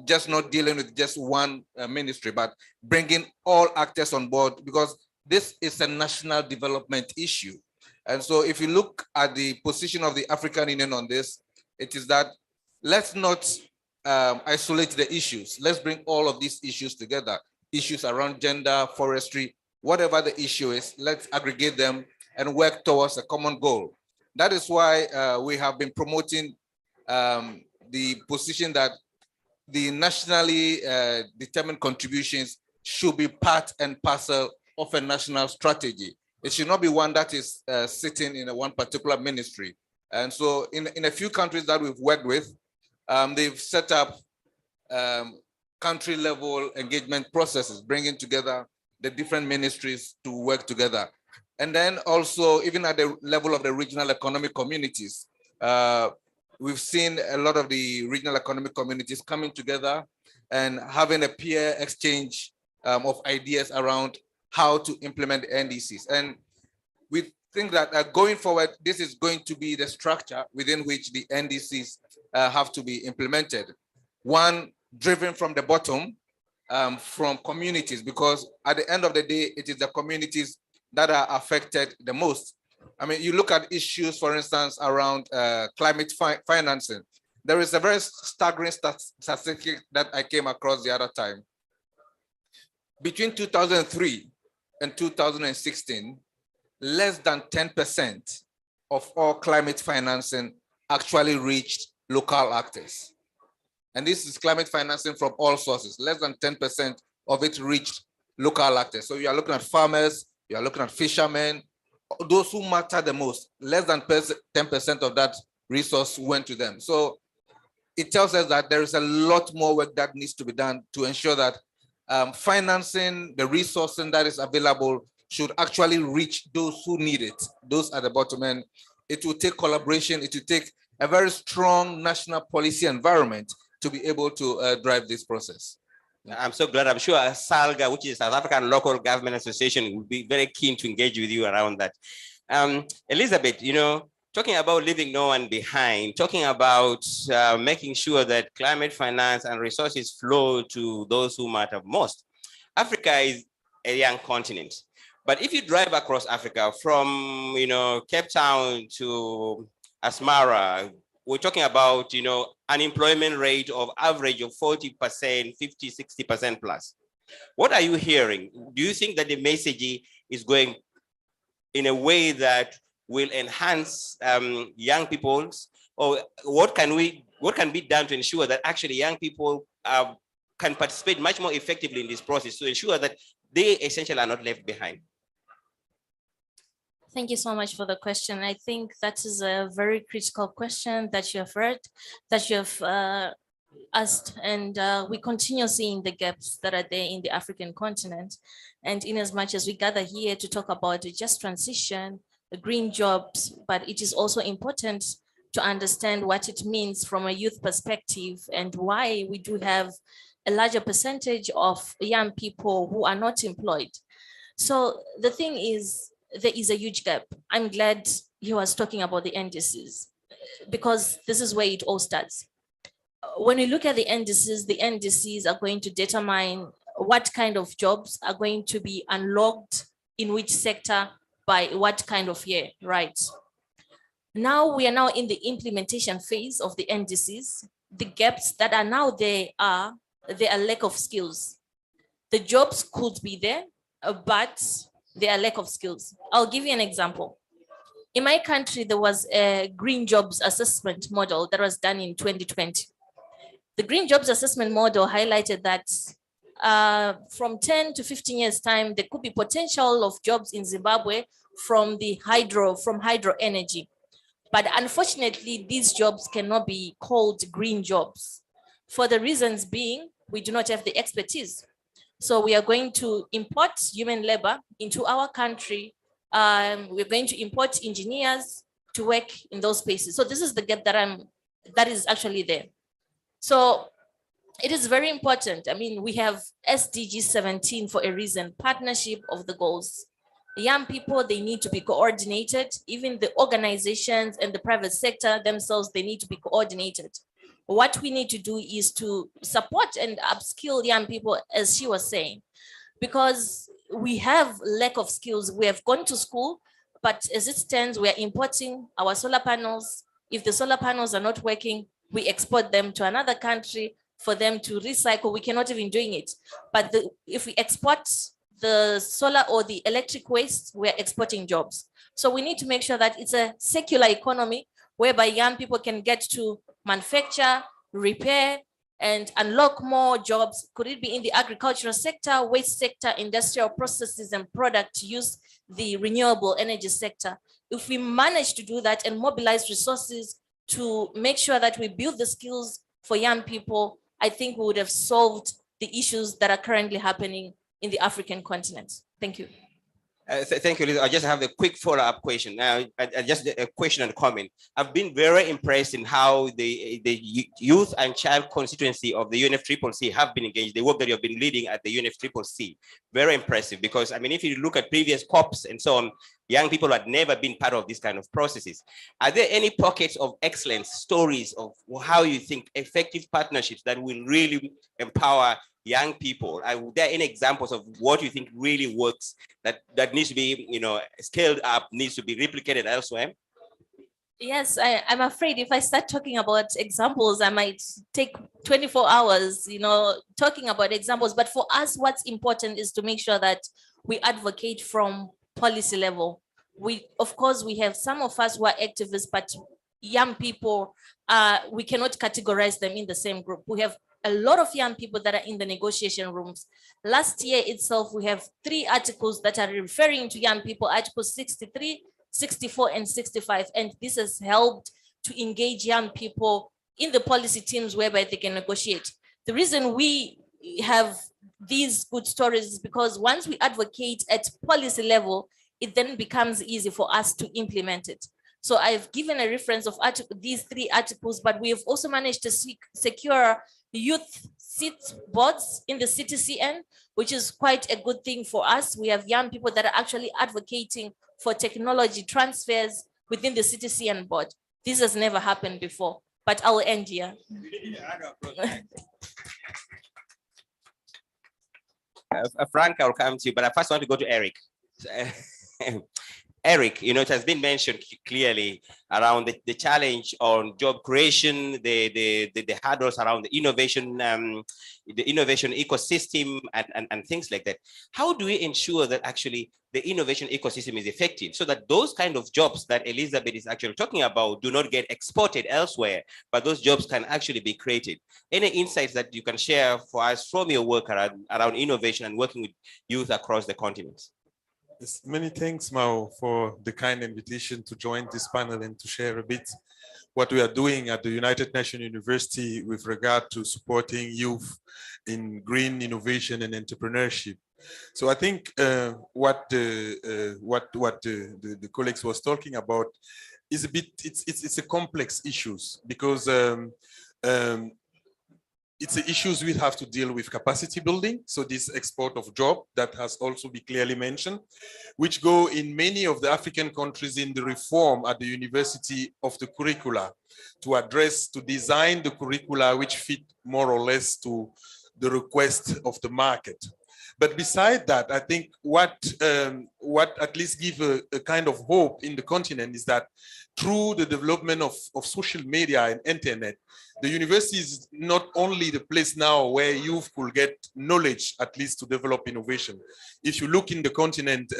just not dealing with just one ministry, but bringing all actors on board because this is a national development issue. And so if you look at the position of the African Union on this, it is that let's not isolate the issues. Let's bring all of these issues together. Issues around gender, forestry, whatever the issue is, let's aggregate them and work towards a common goal. That is why we have been promoting the position that the nationally determined contributions should be part and parcel of a national strategy. It should not be one that is sitting in one particular ministry. And so in a few countries that we've worked with, they've set up country level engagement processes, bringing together the different ministries to work together. And then also, even at the level of the regional economic communities, we've seen a lot of the regional economic communities coming together and having a peer exchange of ideas around how to implement the NDCs. And we think that going forward, this is going to be the structure within which the NDCs have to be implemented. One, driven from the bottom, from communities, because at the end of the day, it is the communities that are affected the most. I mean, you look at issues, for instance, around climate financing. There is a very staggering statistic that I came across the other time. Between 2003 and 2016, less than 10% of all climate financing actually reached local actors. And this is climate financing from all sources. Less than 10% of it reached local actors. So you are looking at farmers, you are looking at fishermen, those who matter the most. Less than 10% of that resource went to them. So it tells us that there is a lot more work that needs to be done to ensure that financing, the resourcing that is available should actually reach those who need it, those at the bottom end. It will take collaboration, it will take a very strong national policy environment to be able to drive this process. I'm so glad. I'm sure SALGA, which is South African Local Government Association, will be very keen to engage with you around that. Elizabeth, you know, talking about leaving no one behind, talking about making sure that climate finance and resources flow to those who matter most. Africa is a young continent, but if you drive across Africa from, you know, Cape Town to Asmara, we're talking about, you know, unemployment rate of average of 40%, 50, 60% plus. What are you hearing? Do you think that the message is going in a way that will enhance young people's, or what can be done to ensure that actually young people can participate much more effectively in this process to ensure that they essentially are not left behind? Thank you so much for the question. I think that is a very critical question that you have read, that you have asked, and we continue seeing the gaps that are there in the African continent. And in as much as we gather here to talk about the just transition, the green jobs, but it is also important to understand what it means from a youth perspective and why we do have a larger percentage of young people who are not employed. So the thing is, there is a huge gap. I'm glad he was talking about the indices, because this is where it all starts. When we look at the indices are going to determine what kind of jobs are going to be unlocked in which sector by what kind of year, right? Now we are now in the implementation phase of the indices. The gaps that are now there are lack of skills. The jobs could be there, but there are lack of skills. I'll give you an example. In my country, there was a green jobs assessment model that was done in 2020. The green jobs assessment model highlighted that from 10 to 15 years time, there could be potential of jobs in Zimbabwe from hydro energy. But unfortunately, these jobs cannot be called green jobs for the reasons being, we do not have the expertise. So we are going to import human labor into our country. We're going to import engineers to work in those spaces. So this is the gap that is actually there. So it is very important. I mean, we have SDG 17 for a reason, partnership of the goals. Young people, they need to be coordinated. Even the organizations and the private sector themselves, they need to be coordinated. What we need to do is to support and upskill young people, as she was saying, because we have lack of skills. We have gone to school, but as it stands, we are importing our solar panels. If the solar panels are not working, we export them to another country for them to recycle. We cannot even doing it. But if we export the solar or the electric waste, we're exporting jobs. So we need to make sure that it's a circular economy whereby young people can get to manufacture, repair, and unlock more jobs. Could it be in the agricultural sector, waste sector, industrial processes and product use, the renewable energy sector? If we manage to do that and mobilize resources to make sure that we build the skills for young people, I think we would have solved the issues that are currently happening in the African continent. Thank you. Thank you, Lisa. I just have a quick follow-up question. Just a question and comment. I've been very impressed in how the youth and child constituency of the UNFCCC have been engaged. The work that you have been leading at the UNFCCC, very impressive. Because I mean, if you look at previous COPs and so on, young people had never been part of these kind of processes. Are there any pockets of excellence, stories of how you think effective partnerships that will really empower young people? Are there any examples of what you think really works that needs to be, you know, scaled up, needs to be replicated elsewhere? Yes, I'm afraid if I start talking about examples, I might take 24 hours, you know, talking about examples. But for us, what's important is to make sure that we advocate from policy level. Of course, we have some of us who are activists, but young people, we cannot categorize them in the same group. We have a lot of young people that are in the negotiation rooms. Last year itself, we have 3 articles that are referring to young people, Articles 63, 64, and 65. And this has helped to engage young people in the policy teams whereby they can negotiate. The reason we have these good stories is because once we advocate at policy level, it then becomes easy for us to implement it. So I've given a reference of these 3 articles, but we have also managed to secure youth seat boards in the CTCN, which is quite a good thing for us. We have young people that are actually advocating for technology transfers within the CTCN board. This has never happened before, but I will end here. Frank, I'll come to you, but I first want to go to Eric. Eric, it has been mentioned clearly around the challenge on job creation, the hurdles around the innovation ecosystem and things like that. How do we ensure that actually the innovation ecosystem is effective so that those kind of jobs that Elizabeth is actually talking about do not get exported elsewhere, but those jobs can actually be created? Any insights that you can share for us from your work around innovation and working with youth across the continent? Yes, many thanks, Mao, for the kind invitation to join this panel and to share a bit what we are doing at the United Nations University with regard to supporting youth in green innovation and entrepreneurship. So I think what the colleagues was talking about is a bit, it's a complex issues because it's the issues we have to deal with capacity building. So this export of job that has also been clearly mentioned, which go in many of the African countries in the reform at the university of the curricula to design the curricula which fit more or less to the request of the market. But beside that, I think what at least give a kind of hope in the continent is that through the development of social media and internet, the university is not only the place now where youth could get knowledge, at least to develop innovation. If you look in the continent,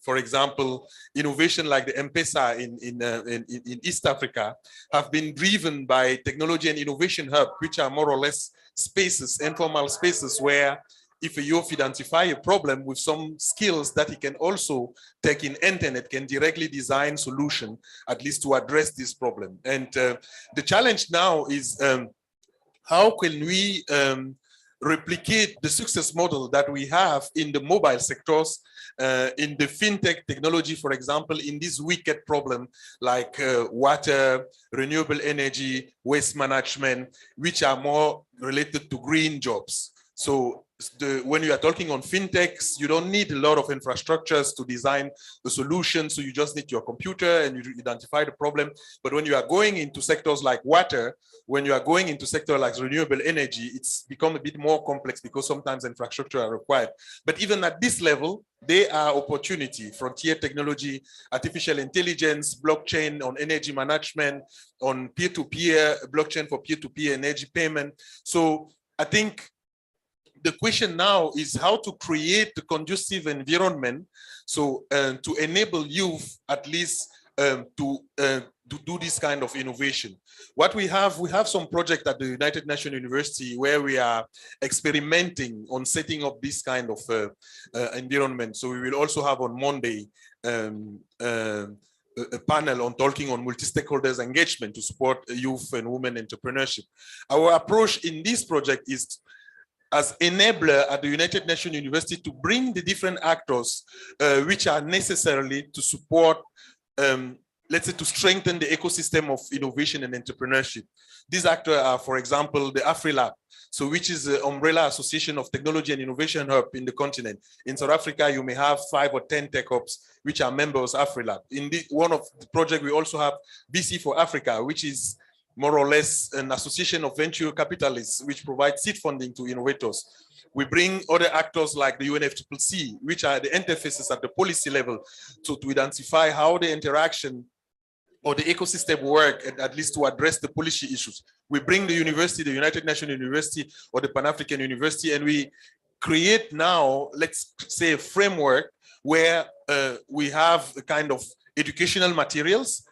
for example, innovation like the M-Pesa in East Africa have been driven by technology and innovation hub, which are more or less spaces, informal spaces where if a youth identify a problem with some skills that he can also take in internet, can directly design solution, at least to address this problem. And the challenge now is how can we replicate the success model that we have in the mobile sectors, in the fintech technology, for example, in this wicked problem like water, renewable energy, waste management, which are more related to green jobs. So when you are talking on fintechs, you don't need a lot of infrastructures to design the solution. So you just need your computer and you identify the problem. But when you are going into sectors like water, when you are going into sector like renewable energy, it's become a bit more complex because sometimes infrastructure are required. But even at this level, there are opportunity, frontier technology, artificial intelligence, blockchain on energy management, on peer-to-peer, blockchain for peer-to-peer energy payment. So I think the question now is how to create the conducive environment so to enable youth at least to do this kind of innovation. What we have some project at the United Nations University where we are experimenting on setting up this kind of environment. So we will also have on Monday a panel on talking on multi-stakeholders engagement to support youth and women entrepreneurship. Our approach in this project is as enabler at the United Nations University to bring the different actors which are necessarily to support, let's say, to strengthen the ecosystem of innovation and entrepreneurship. These actors are, for example, the AfriLab, so which is the umbrella association of technology and innovation hub in the continent. In South Africa, you may have 5 or 10 tech hubs which are members of AfriLab. In one of the projects, we also have BC for Africa, which is more or less an association of venture capitalists which provide seed funding to innovators. We bring other actors like the UNFCCC, which are the interfaces at the policy level to identify how the interaction or the ecosystem work, at least to address the policy issues. We bring the university, the United Nations University or the Pan-African University, and we create now, let's say, a framework where we have a kind of educational materials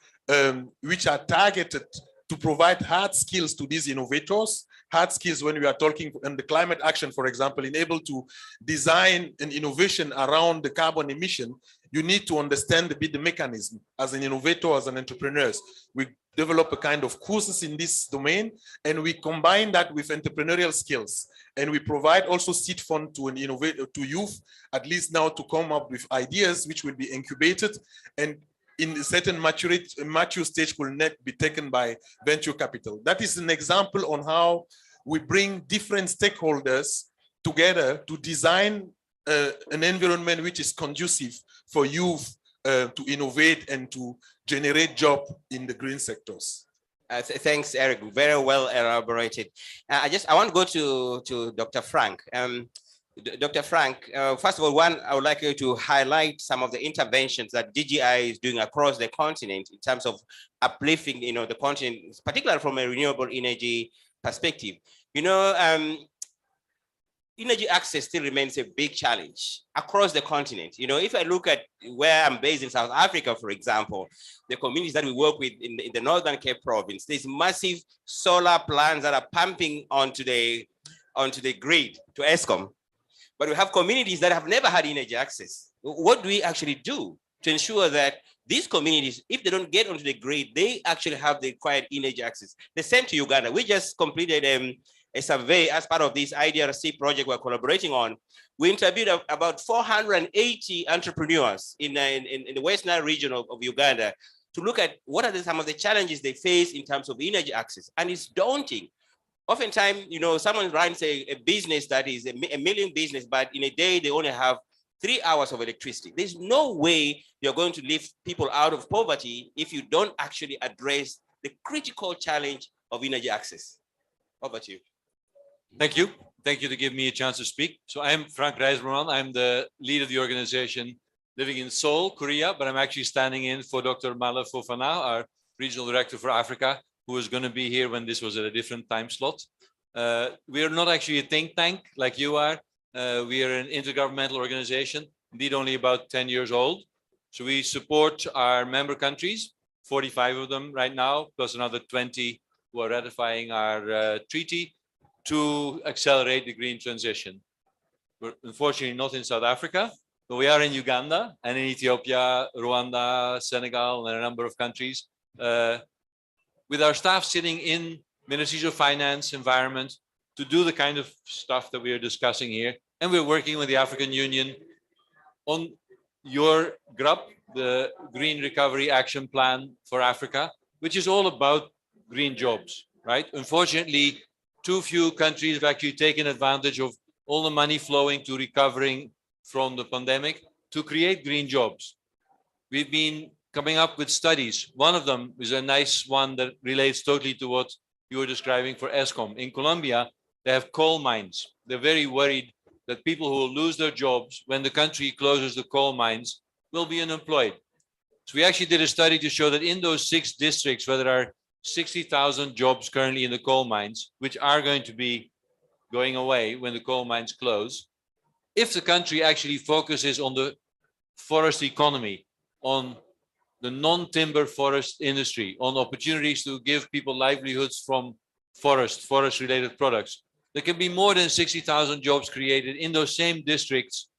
which are targeted to provide hard skills to these innovators. Hard skills when we are talking on the climate action, for example, enable to design an innovation around the carbon emission, you need to understand a bit the mechanism as an innovator, as an entrepreneur. We develop a kind of courses in this domain, and we combine that with entrepreneurial skills. And we provide also seed fund to an innovator, to youth, at least now to come up with ideas which will be incubated and in a certain mature stage could not be taken by venture capital. That is an example on how we bring different stakeholders together to design an environment which is conducive for youth to innovate and to generate jobs in the green sectors. Thanks, Eric. Very well elaborated. I want to go to Dr. Frank. Dr. Frank, first of all, I would like you to highlight some of the interventions that DGI is doing across the continent in terms of uplifting, the continent, particularly from a renewable energy perspective. Energy access still remains a big challenge across the continent. If I look at where I'm based in South Africa, for example, the communities that we work with in the Northern Cape province, there's massive solar plants that are pumping onto the grid to Eskom. But we have communities that have never had energy access. What do we actually do to ensure that these communities, if they don't get onto the grid, they actually have the required energy access? The same to Uganda. We just completed a survey as part of this IDRC project we're collaborating on. We interviewed about 480 entrepreneurs in the West Nile region of Uganda to look at what are some of the challenges they face in terms of energy access. And it's daunting. Oftentimes, someone runs a business that is a million business, but in a day, they only have 3 hours of electricity. There's no way you're going to lift people out of poverty if you don't actually address the critical challenge of energy access. Over to you. Thank you. Thank you to give me a chance to speak. So I'm Frank Rijsberman. I'm the lead of the organization living in Seoul, Korea, but I'm actually standing in for Dr. Male Fofana, our regional director for Africa, who was going to be here when this was at a different time slot. We are not actually a think tank like you are. We are an intergovernmental organization, indeed only about 10 years old. So we support our member countries, 45 of them right now, plus another 20 who are ratifying our treaty to accelerate the green transition. We're unfortunately not in South Africa, but we are in Uganda and in Ethiopia, Rwanda, Senegal, and a number of countries. With our staff sitting in Ministries of Finance, Environment, to do the kind of stuff that we are discussing here. And we're working with the African Union on your GRUP, the Green Recovery Action Plan for Africa, which is all about green jobs, right? Unfortunately, too few countries have actually taken advantage of all the money flowing to recovering from the pandemic to create green jobs. We've been coming up with studies. One of them is a nice one that relates totally to what you were describing for Eskom. In Colombia, they have coal mines. They're very worried that people who will lose their jobs when the country closes the coal mines will be unemployed. So we actually did a study to show that in those 6 districts where there are 60,000 jobs currently in the coal mines, which are going to be going away when the coal mines close, if the country actually focuses on the forest economy, on the non-timber forest industry, on opportunities to give people livelihoods from forest-related products, there can be more than 60,000 jobs created in those same districts.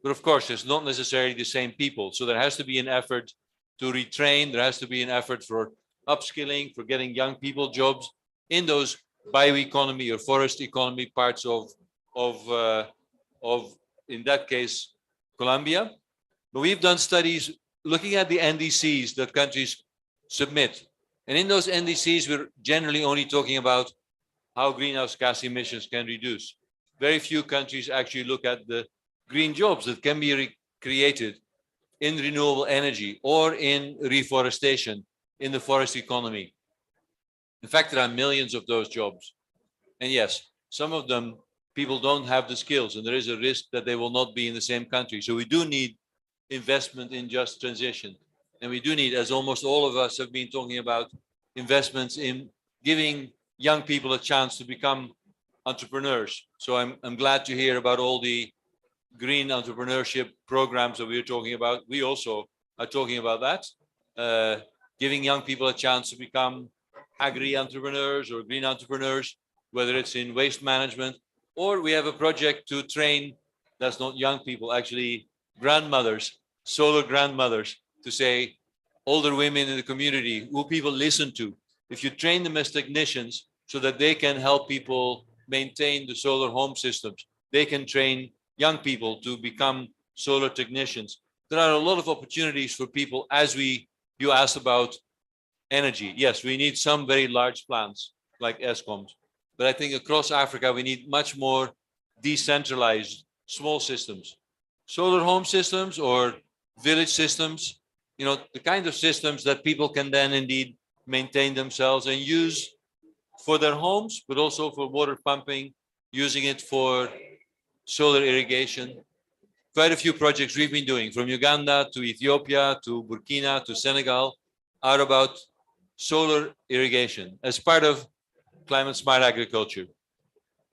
But of course, it's not necessarily the same people. So there has to be an effort to retrain. There has to be an effort for upskilling, for getting young people jobs in those bioeconomy or forest economy parts of in that case, Colombia. But we've done studies looking at the NDCs that countries submit. And in those NDCs, we're generally only talking about how greenhouse gas emissions can reduce. Very few countries actually look at the green jobs that can be created in renewable energy or in reforestation in the forest economy. In fact, there are millions of those jobs. And yes, some of them, people don't have the skills, and there is a risk that they will not be in the same country. So we do need investment in just transition. And we do need, as almost all of us have been talking about, investments in giving young people a chance to become entrepreneurs. So I'm glad to hear about all the green entrepreneurship programs that we are talking about. We also are talking about that, giving young people a chance to become agri-entrepreneurs or green entrepreneurs, whether it's in waste management, or we have a project to train, that's not young people, actually grandmothers, solar grandmothers, to say older women in the community who people listen to. If you train them as technicians so that they can help people maintain the solar home systems, they can train young people to become solar technicians. There are a lot of opportunities for people as we You asked about energy. Yes, we need some very large plants like ESCOMs, but I think across Africa, we need much more decentralized small systems, solar home systems or village systems, the kind of systems that people can then indeed maintain themselves and use for their homes, but also for water pumping, using it for solar irrigation. Quite a few projects we've been doing from Uganda to Ethiopia to Burkina to Senegal are about solar irrigation as part of climate smart agriculture.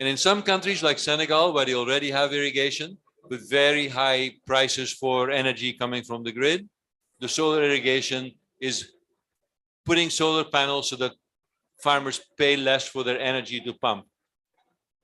And in some countries like Senegal, where they already have irrigation with very high prices for energy coming from the grid, the solar irrigation is putting solar panels so that farmers pay less for their energy to pump.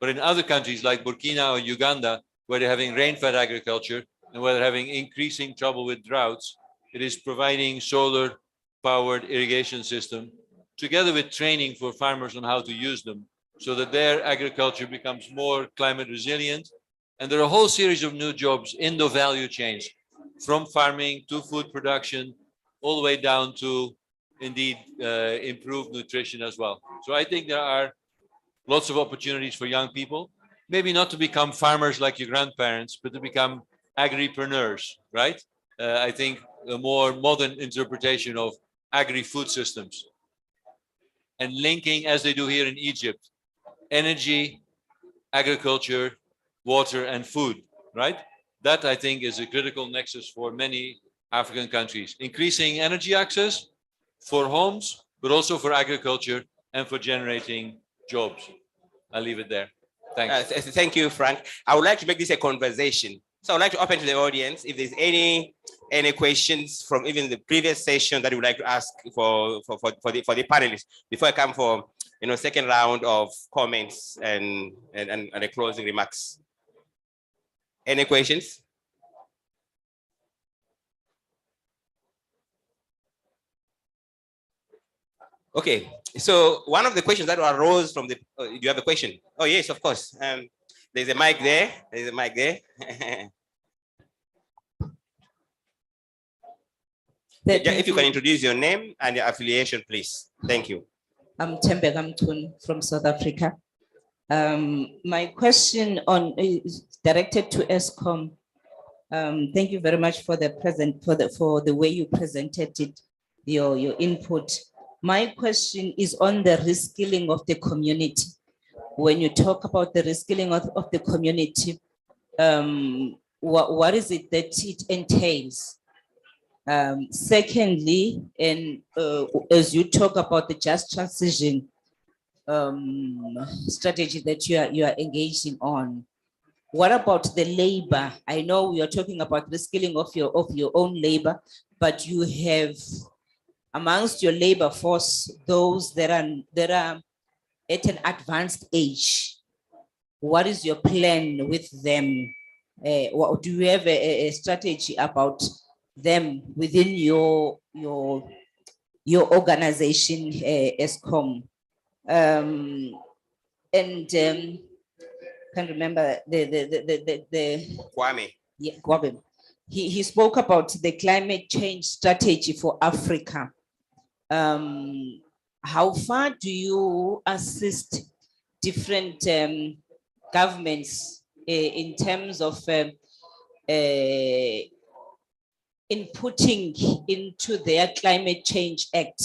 But in other countries like Burkina or Uganda, where they're having rain-fed agriculture and where they're having increasing trouble with droughts, it is providing solar-powered irrigation system together with training for farmers on how to use them so that their agriculture becomes more climate resilient. And there are a whole series of new jobs in the value chains, from farming to food production, all the way down to indeed improved nutrition as well. So I think there are lots of opportunities for young people, maybe not to become farmers like your grandparents, but to become agripreneurs, right? I think a more modern interpretation of agri-food systems and linking, as they do here in Egypt, energy, agriculture, water, and food, right? That, I think, is a critical nexus for many African countries. Increasing energy access for homes, but also for agriculture and for generating jobs. I'll leave it there. Thanks. Thank you, Frank. I would like to make this a conversation. So I'd like to open to the audience if there's any questions from even the previous session that you would like to ask for the panelists before I come for second round of comments and the closing remarks. Any questions? Okay, so one of the questions that arose from the, do you have a question? Oh yes, of course. There's a mic there. There's a mic there. If you can introduce your name and your affiliation, please. Thank you. I'm Tembe Gamtun from South Africa. My question is directed to ESCOM. Thank you very much for the way you presented it, your input. My question is on the reskilling of the community. When you talk about the reskilling of the community, what is it that it entails? Secondly, and as you talk about the just transition strategy that you are engaging on, what about the labor? I know we are talking about the skilling of your own labor, but you have amongst your labor force those that are at an advanced age. What is your plan with them? Do you have a strategy about them within your organization, ESCOM? Can't remember the Kwame. Yeah, Kwame. He spoke about the climate change strategy for Africa. How far do you assist different governments in terms of inputting into their climate change act,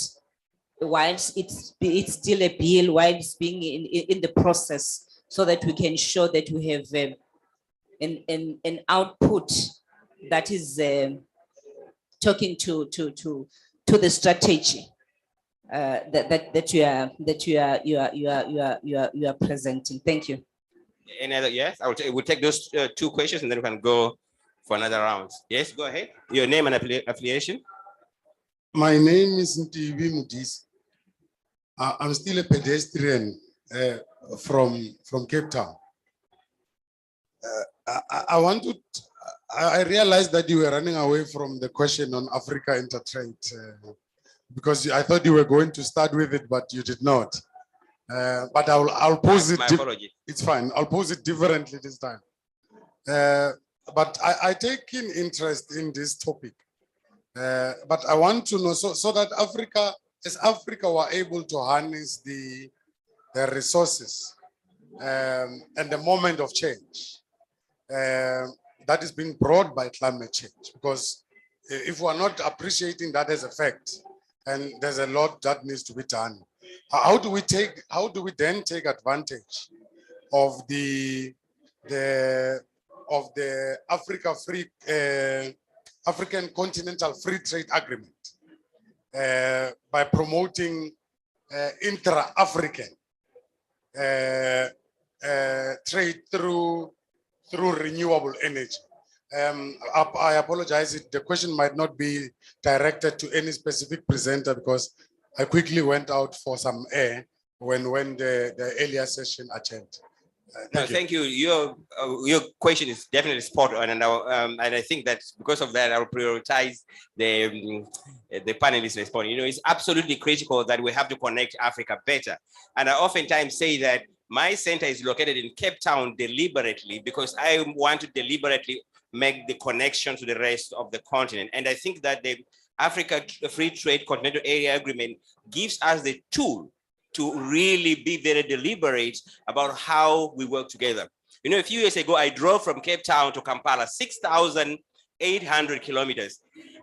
whilst it's still a bill, while it's being in the process, so that we can show that we have an output that is talking to the strategy that you are presenting. Thank you. Any other? Yes, we'll take those two questions and then we can go for another round. Yes, go ahead. Your name and affiliation. My name is Ntivi Mudis. I'm still a pedestrian from Cape Town. I realized that you were running away from the question on Africa Intertrade because I thought you were going to start with it, but you did not. But I'll pose it. My apology. It's fine. I'll pose it differently this time. But I take in interest in this topic But I want to know so that Africa, as Africa, were able to harness the resources and the moment of change that is being brought by climate change. Because if we are not appreciating that as a fact, and there's a lot that needs to be done, how do we then take advantage of the African Continental Free Trade Agreement by promoting intra-African trade through renewable energy. I apologize, the question might not be directed to any specific presenter because I quickly went out for some air when the earlier session attended. Thank you. Your question is definitely spot on, and I think that because of that, I'll prioritize the panelists responding. You know, it's absolutely critical that we have to connect Africa better, and I oftentimes say that my center is located in Cape Town deliberately because I want to deliberately make the connection to the rest of the continent, and I think that the Africa Free Trade Continental Area Agreement gives us the tool to really be very deliberate about how we work together. You know, a few years ago, I drove from Cape Town to Kampala, 6,800 kilometers.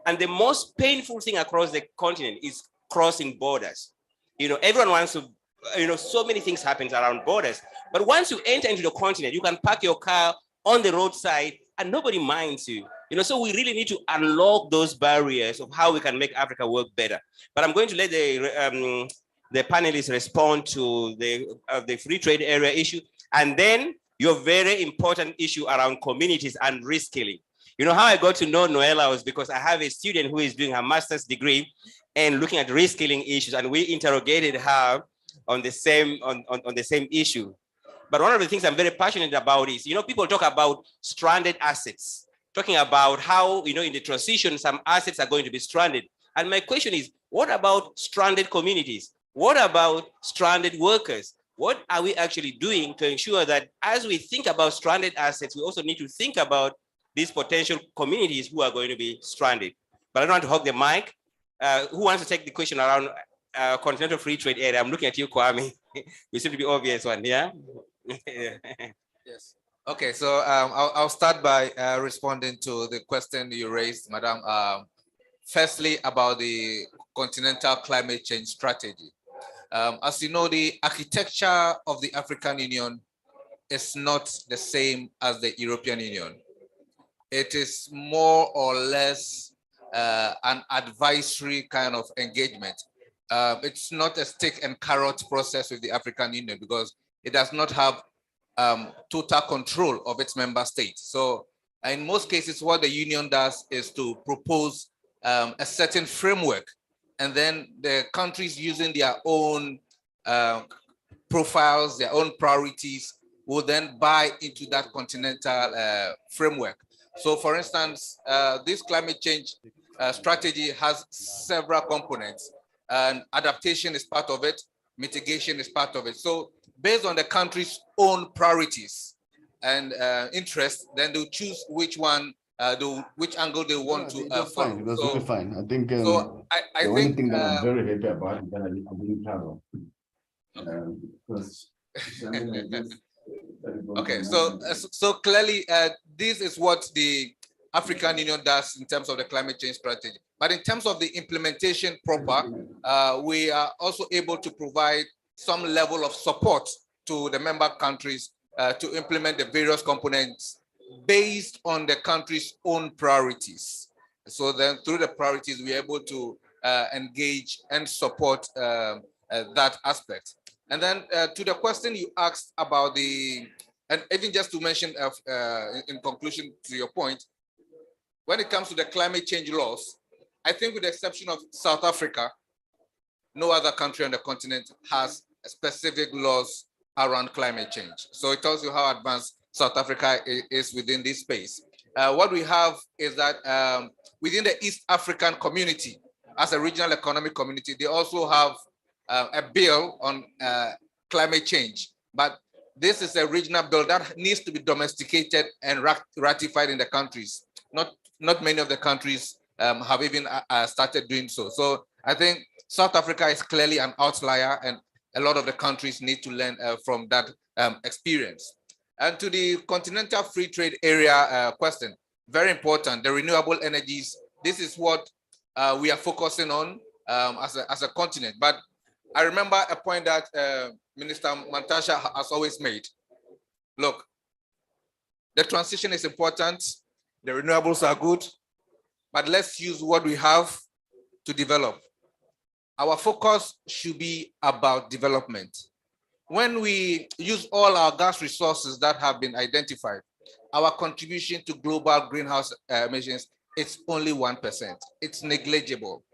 And the most painful thing across the continent is crossing borders. You know, everyone wants to, you know, so many things happen around borders. But once you enter into the continent, you can park your car on the roadside and nobody minds you. You know, so we really need to unlock those barriers of how we can make Africa work better. But I'm going to let the panelists respond to the free trade area issue, and then your very important issue around communities and reskilling. You know, how I got to know Noella was because I have a student who is doing her master's degree and looking at reskilling issues, and we interrogated her on the same issue. But one of the things I'm very passionate about is, you know, people talk about stranded assets, talking about how, you know, in the transition, some assets are going to be stranded. And my question is, what about stranded communities? What about stranded workers? What are we actually doing to ensure that as we think about stranded assets, we also need to think about these potential communities who are going to be stranded? But I don't want to hog the mic. Who wants to take the question around continental free trade area? I'm looking at you, Kwame. You seem to be obvious one, yeah? Yes. Okay, so I'll start by responding to the question you raised, Madam. Firstly, about the continental climate change strategy. As you know, the architecture of the African Union is not the same as the European Union. It is more or less an advisory kind of engagement. It's not a stick and carrot process with the African Union because it does not have total control of its member states. So in most cases, what the union does is to propose a certain framework, and then the countries using their own profiles, their own priorities, will then buy into that continental framework. So for instance, this climate change strategy has several components, and adaptation is part of it, mitigation is part of it. So based on the country's own priorities and interests, then they'll choose which one, which angle they want to follow. Fine. That's really fine. I think so I the think, only thing that I'm very happy about is that I didn't travel. Because okay, so clearly this is what the African Union does in terms of the climate change strategy. But in terms of the implementation proper, we are also able to provide some level of support to the member countries to implement the various components based on the country's own priorities. So then through the priorities, we're able to engage and support that aspect. And then to the question you asked about and even just to mention in conclusion to your point, when it comes to the climate change laws, I think with the exception of South Africa, no other country on the continent has specific laws around climate change. So it tells you how advanced South Africa is within this space. What we have is that within the East African community, as a regional economic community, they also have a bill on climate change. But this is a regional bill that needs to be domesticated and ratified in the countries. Not many of the countries have even started doing so. So I think South Africa is clearly an outlier, and a lot of the countries need to learn from that experience. And to the continental free trade area question, very important, the renewable energies. This is what we are focusing on as a continent. But I remember a point that Minister Mantasha has always made. Look, the transition is important, the renewables are good, but let's use what we have to develop. Our focus should be about development. When we use all our gas resources that have been identified, our contribution to global greenhouse emissions is only 1%. It's negligible.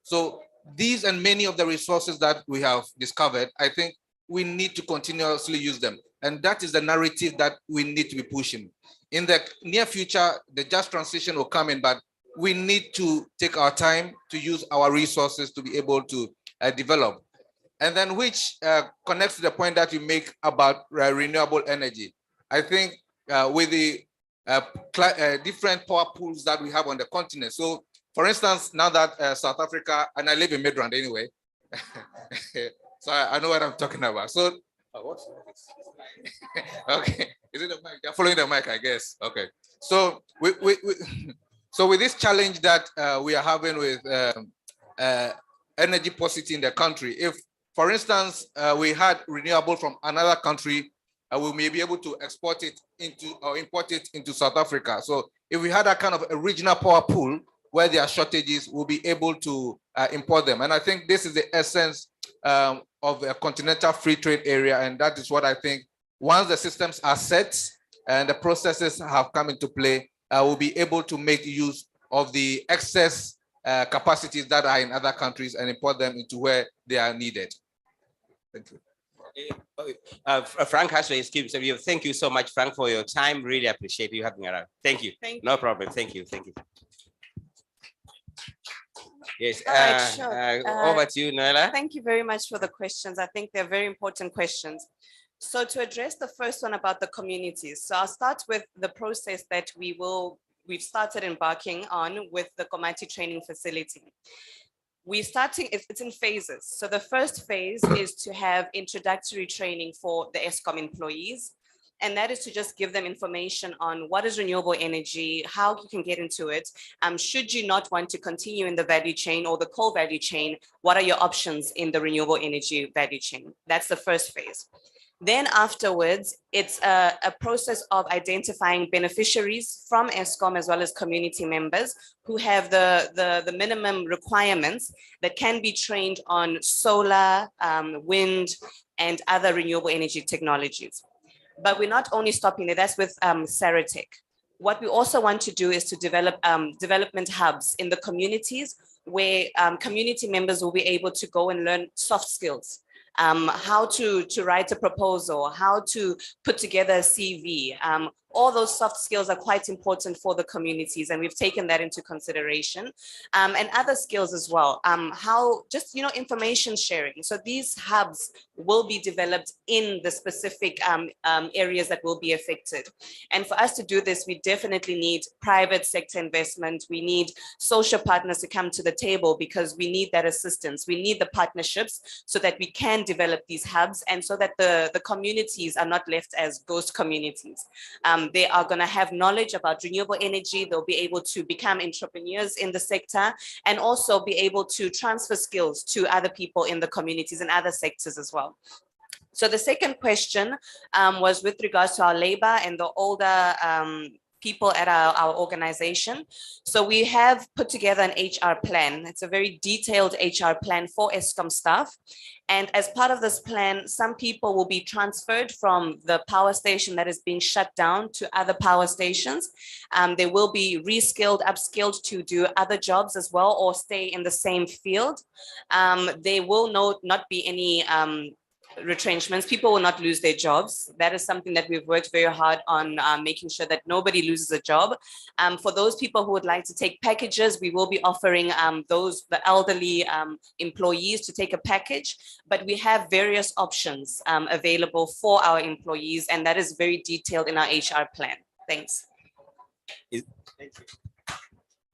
So these and many of the resources that we have discovered, I think we need to continuously use them. And that is the narrative that we need to be pushing. In the near future, the just transition will come in, but we need to take our time to use our resources to be able to develop. And then which connects to the point that you make about renewable energy. I think with the different power pools that we have on the continent. So for instance, now that South Africa, and I live in Midrand anyway, so I know what I'm talking about. So, what's okay, is it the mic? You're following the mic, I guess. Okay. So so with this challenge that we are having with energy paucity in the country, if, for instance, we had renewable from another country, we may be able to export it into or import it into South Africa. So if we had a kind of a regional power pool where there are shortages, we'll be able to import them. And I think this is the essence of a continental free trade area. And that is what I think, once the systems are set and the processes have come into play, we'll be able to make use of the excess capacities that are in other countries and import them into where they are needed. Thank you. Frank has to excuse you. Thank you so much, Frank, for your time. Really appreciate you having around. Thank you. No problem. Thank you. Thank you. Yes. Over to you, Noella. Thank you very much for the questions. I think they're very important questions. So to address the first one about the communities, so I'll start with the process that we've started embarking on with the Komati training facility. It's in phases. So the first phase is to have introductory training for the ESCOM employees. And that is to just give them information on what is renewable energy, how you can get into it. Should you not want to continue in the value chain or the coal value chain, what are your options in the renewable energy value chain? That's the first phase. Then afterwards, it's a process of identifying beneficiaries from ESCOM as well as community members who have the minimum requirements that can be trained on solar, wind, and other renewable energy technologies. But we're not only stopping there, that's with Saratech. What we also want to do is to develop development hubs in the communities where community members will be able to go and learn soft skills. How to write a proposal, how to put together a CV. All those soft skills are quite important for the communities, and we've taken that into consideration. And other skills as well. Information sharing. So these hubs will be developed in the specific areas that will be affected. And for us to do this, we definitely need private sector investment. We need social partners to come to the table because we need that assistance. We need the partnerships so that we can develop these hubs and so that the communities are not left as ghost communities. They are going to have knowledge about renewable energy. They'll be able to become entrepreneurs in the sector and also be able to transfer skills to other people in the communities and other sectors as well. So the second question was with regards to our labor and the older people at our organization. So we have put together an HR plan. It's a very detailed HR plan for ESCOM staff. And as part of this plan, some people will be transferred from the power station that is being shut down to other power stations. They will be reskilled, upskilled to do other jobs as well or stay in the same field. There will not be any retrenchments. People will not lose their jobs. That is something that we've worked very hard on, making sure that nobody loses a job. For those people who would like to take packages, we will be offering the elderly employees to take a package, but we have various options available for our employees, and that is very detailed in our HR plan. Thanks. Thank you.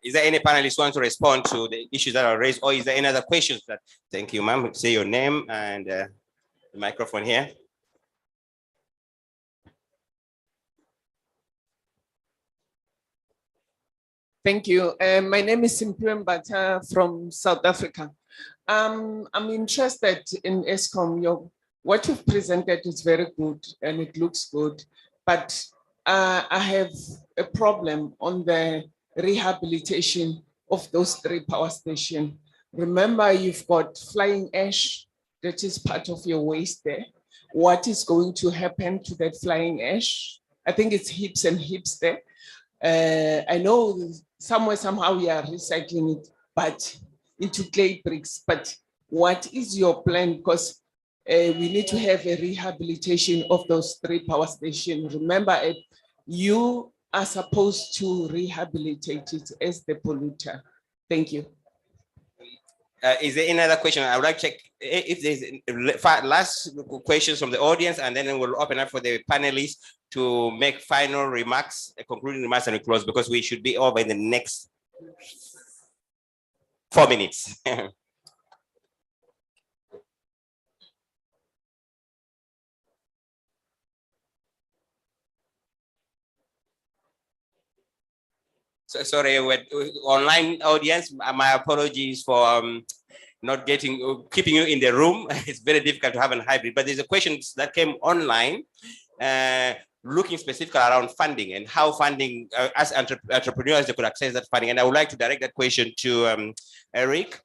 Is there any panelists who want to respond to the issues that are raised, or is there any other questions that? Thank you, ma'am. Say your name and the microphone here. Thank you. My name is Simpiwe Mbata from South Africa. I'm interested in ESCOM. What you've presented is very good and it looks good, but I have a problem on the rehabilitation of those 3 power stations. Remember, you've got flying ash that is part of your waste there. What is going to happen to that flying ash? I think it's heaps and heaps there. I know somehow we are recycling it, but into clay bricks. But what is your plan? Because we need to have a rehabilitation of those 3 power stations. Remember, you are supposed to rehabilitate it as the polluter. Thank you. Is there any other question? I would like to check if there's last questions from the audience, and then we'll open up for the panelists to make final remarks, concluding remarks, and we close because we should be over in the next 4 minutes. So sorry, online audience, my apologies for not keeping you in the room. It's very difficult to have a hybrid, but there's a question that came online looking specifically around funding and how funding, as entrepreneurs, they could access that funding. And I would like to direct that question to Eric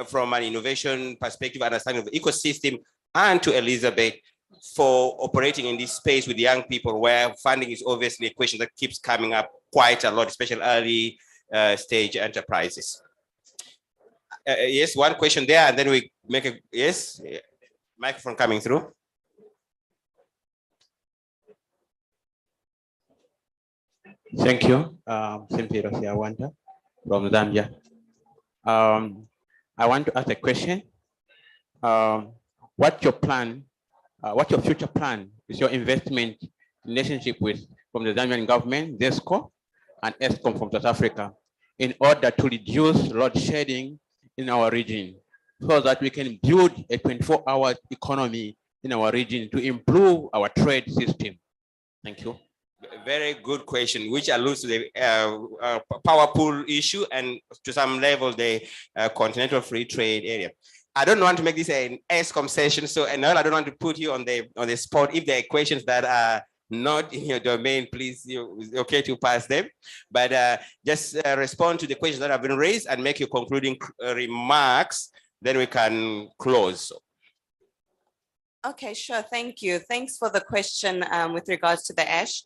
from an innovation perspective, understanding of the ecosystem, and to Elizabeth for operating in this space with young people where funding is obviously a question that keeps coming up quite a lot, especially early stage enterprises. Yes, one question there, and then we make a, yes, microphone coming through. Thank you, Simpiwe Mbata from Zambia. I want to ask a question. What's your plan? What's your future plan? Is your investment relationship from the Zambian government, ZESCO, and ESCOM from South Africa, in order to reduce load shedding in our region, so that we can build a 24-hour economy in our region to improve our trade system? Thank you. Very good question, which alludes to the power pool issue and to some level the continental free trade area. I don't want to make this an ESCOM session, so I don't want to put you on the spot. If there are questions that are not in your domain, please, it's okay to pass them. But just respond to the questions that have been raised and make your concluding remarks. Then we can close. Okay, sure. Thank you. Thanks for the question with regards to the ash.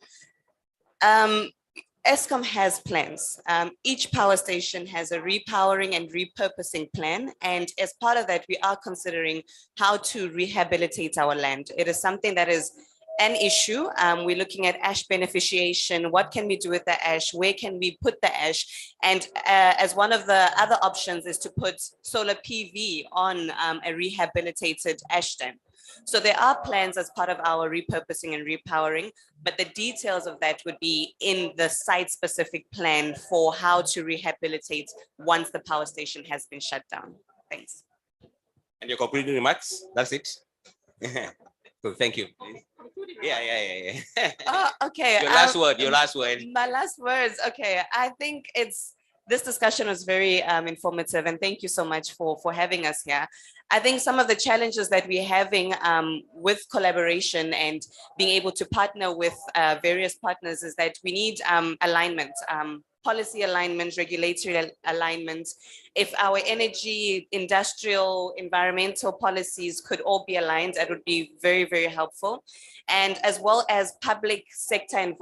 ESCOM has plans. Each power station has a repowering and repurposing plan. And as part of that, we are considering how to rehabilitate our land. It is something that is an issue. We're looking at ash beneficiation. What can we do with the ash? Where can we put the ash? And as one of the other options is to put solar PV on a rehabilitated ash dam. So there are plans as part of our repurposing and repowering, but the details of that would be in the site-specific plan for how to rehabilitate once the power station has been shut down. Thanks. And your concluding remarks? That's it? Cool, thank you. Yeah. Okay. Your last word, your last word. My last words, okay. I think this discussion was very informative, and thank you so much for having us here. I think some of the challenges that we're having with collaboration and being able to partner with various partners is that we need alignment, policy alignment, regulatory alignment. If our energy, industrial, environmental policies could all be aligned, that would be very, very helpful. And as well as public sector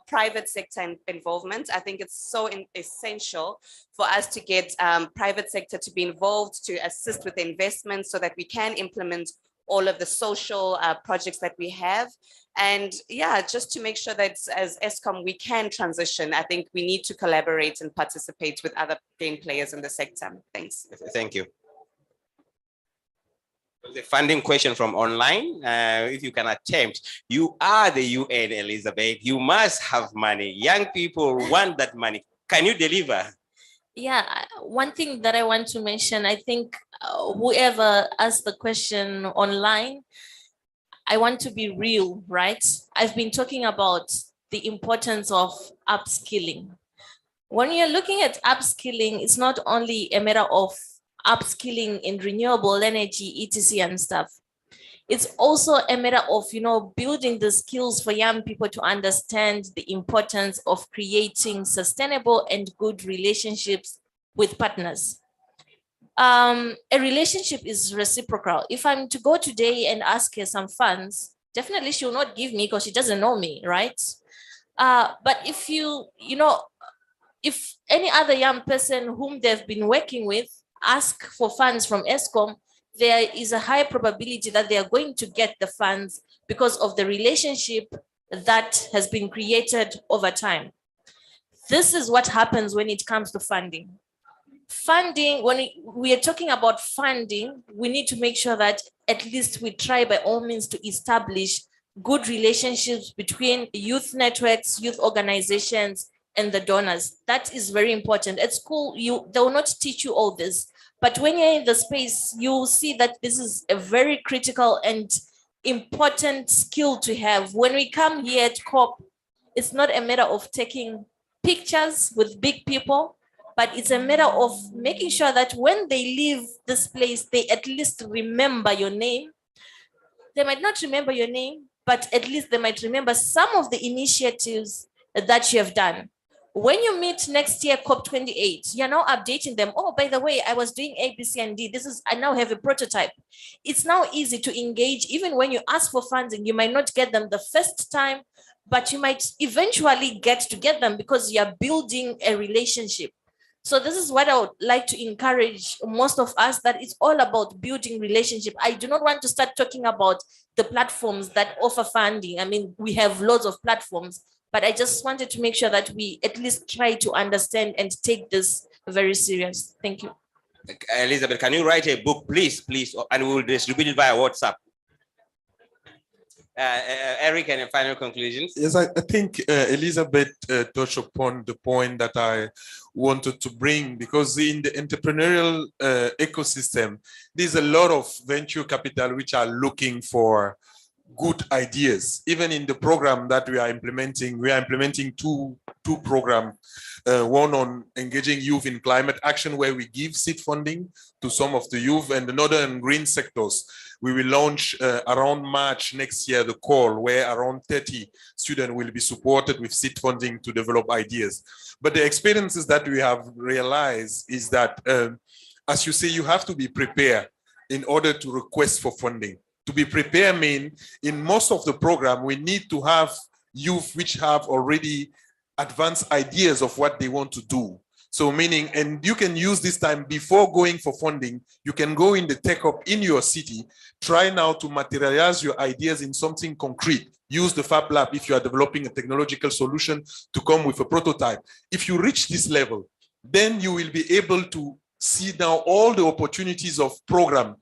private sector involvement, I think it's so essential for us to get private sector to be involved, to assist with investments so that we can implement all of the social projects that we have. And yeah, just to make sure that as ESCOM, we can transition, I think we need to collaborate and participate with other game players in the sector. Thanks. Thank you. The funding question from online, if you can attempt, you are the UN, Elizabeth, you must have money. Young people want that money. Can you deliver? Yeah, one thing that I want to mention, I think whoever asked the question online, I want to be real, right? I've been talking about the importance of upskilling. When you're looking at upskilling, it's not only a matter of upskilling in renewable energy, etc. and stuff. It's also a matter of, building the skills for young people to understand the importance of creating sustainable and good relationships with partners. A relationship is reciprocal. If I'm to go today and ask her some funds, definitely she will not give me because she doesn't know me, right? But if if any other young person whom they've been working with ask for funds from ESCOM, there is a high probability that they are going to get the funds because of the relationship that has been created over time. This is what happens when it comes to funding. Funding, when we are talking about funding, we need to make sure that at least we try by all means to establish good relationships between youth networks, youth organizations, and the donors. That is very important. At school, they will not teach you all this, but when you're in the space, you will see that this is a very critical and important skill to have. When we come here at COP, it's not a matter of taking pictures with big people, but it's a matter of making sure that when they leave this place, they at least remember your name. They might not remember your name, but at least they might remember some of the initiatives that you have done. When you meet next year, COP28, you're now updating them. Oh, by the way, I was doing A, B, C, and D. I now have a prototype. It's now easy to engage. Even when you ask for funding, you might not get them the first time, but you might eventually get them because you're building a relationship. So this is what I would like to encourage most of us, that it's all about building relationship. I do not want to start talking about the platforms that offer funding. I mean, we have loads of platforms, but I just wanted to make sure that we at least try to understand and take this very serious. Thank you. Elizabeth, can you write a book, please, and we will distribute it via WhatsApp. Eric, any final conclusions? Yes, I think Elizabeth touched upon the point that I wanted to bring, because in the entrepreneurial ecosystem, there's a lot of venture capital which are looking for good ideas. Even in the program that we are implementing two programs. One on engaging youth in climate action, where we give seed funding to some of the youth, and another in green sectors. We will launch around March next year the call, where around 30 students will be supported with seed funding to develop ideas. But the experiences that we have realized is that, as you say, you have to be prepared in order to request for funding. To be prepared means in most of the program, we need to have youth which have already advanced ideas of what they want to do. So meaning, and you can use this time before going for funding, you can go in the tech up in your city, try now to materialize your ideas in something concrete. Use the Fab Lab if you are developing a technological solution to come with a prototype. If you reach this level, then you will be able to see now all the opportunities of program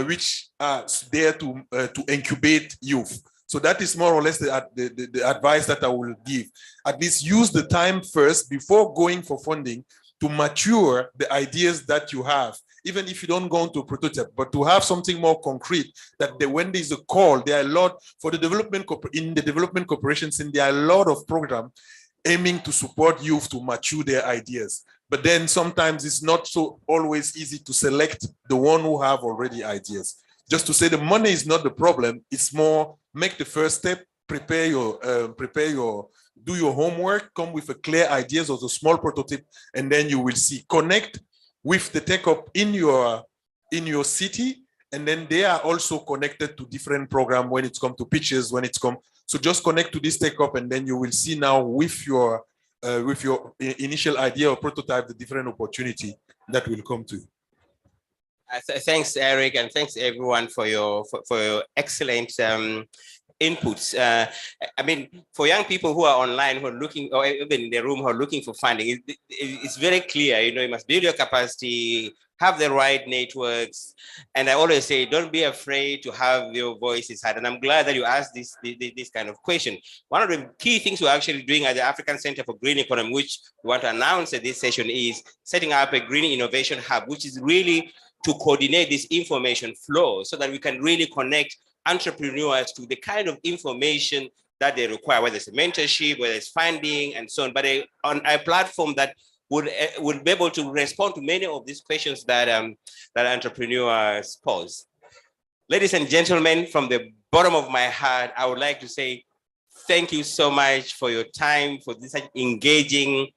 which are there to incubate youth. So that is more or less the advice that I will give. At least use the time first before going for funding to mature the ideas that you have, even if you don't go into a prototype, but to have something more concrete that when there's a call, there are a lot for the development corporations, and there are a lot of programs aiming to support youth to mature their ideas. But then sometimes it's not so always easy to select the one who have already ideas. Just to say the money is not the problem, it's more make the first step, do your homework, come with a clear ideas of the small prototype, and then you will see. Connect with the tech up in your city, and then they are also connected to different programs when it comes to pitches, so just connect to this tech up, and then you will see now with your initial idea or prototype the different opportunity that will come to you. Thanks, Eric, and thanks everyone for your excellent inputs. I mean, for young people who are online, who are looking, or even in the room, who are looking for funding, it's very clear. You know, you must build your capacity, have the right networks. And I always say, don't be afraid to have your voices heard. And I'm glad that you asked this kind of question. One of the key things we're actually doing at the African Center for Green Economy, which we want to announce at this session, is setting up a Green Innovation Hub, which is really to coordinate this information flow so that we can really connect entrepreneurs to the kind of information that they require, whether it's mentorship, whether it's funding, and so on, but on a platform that would be able to respond to many of these questions that that entrepreneurs pose. Ladies and gentlemen, from the bottom of my heart, I would like to say thank you so much for your time, for this engaging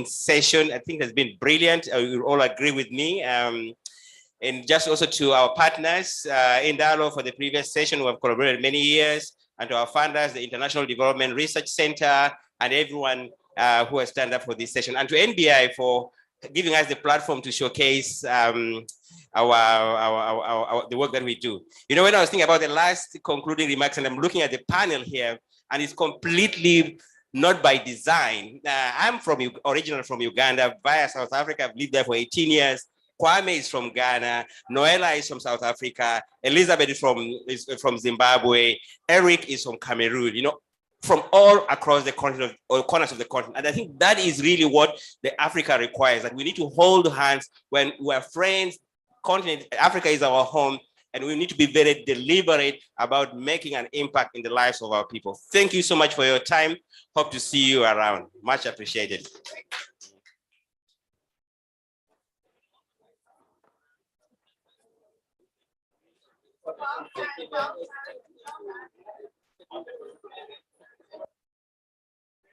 session. I think it has been brilliant. You all agree with me. And just also to our partners in Dialogue for the previous session, who have collaborated many years, and to our funders, the International Development Research Center, and everyone who has stand up for this session, and to NBI for giving us the platform to showcase the work that we do. You know, when I was thinking about the last concluding remarks, and I'm looking at the panel here, and it's completely not by design. I'm originally from Uganda via South Africa. I've lived there for 18 years. Kwame is from Ghana. Noella is from South Africa. Elizabeth is from Zimbabwe. Eric is from Cameroon. You know, from all across the continent, or corners of the continent. And I think that is really what the Africa requires, that we need to hold hands when we are friends. Continent, Africa is our home, and we need to be very deliberate about making an impact in the lives of our people. Thank you so much for your time. Hope to see you around. Much appreciated.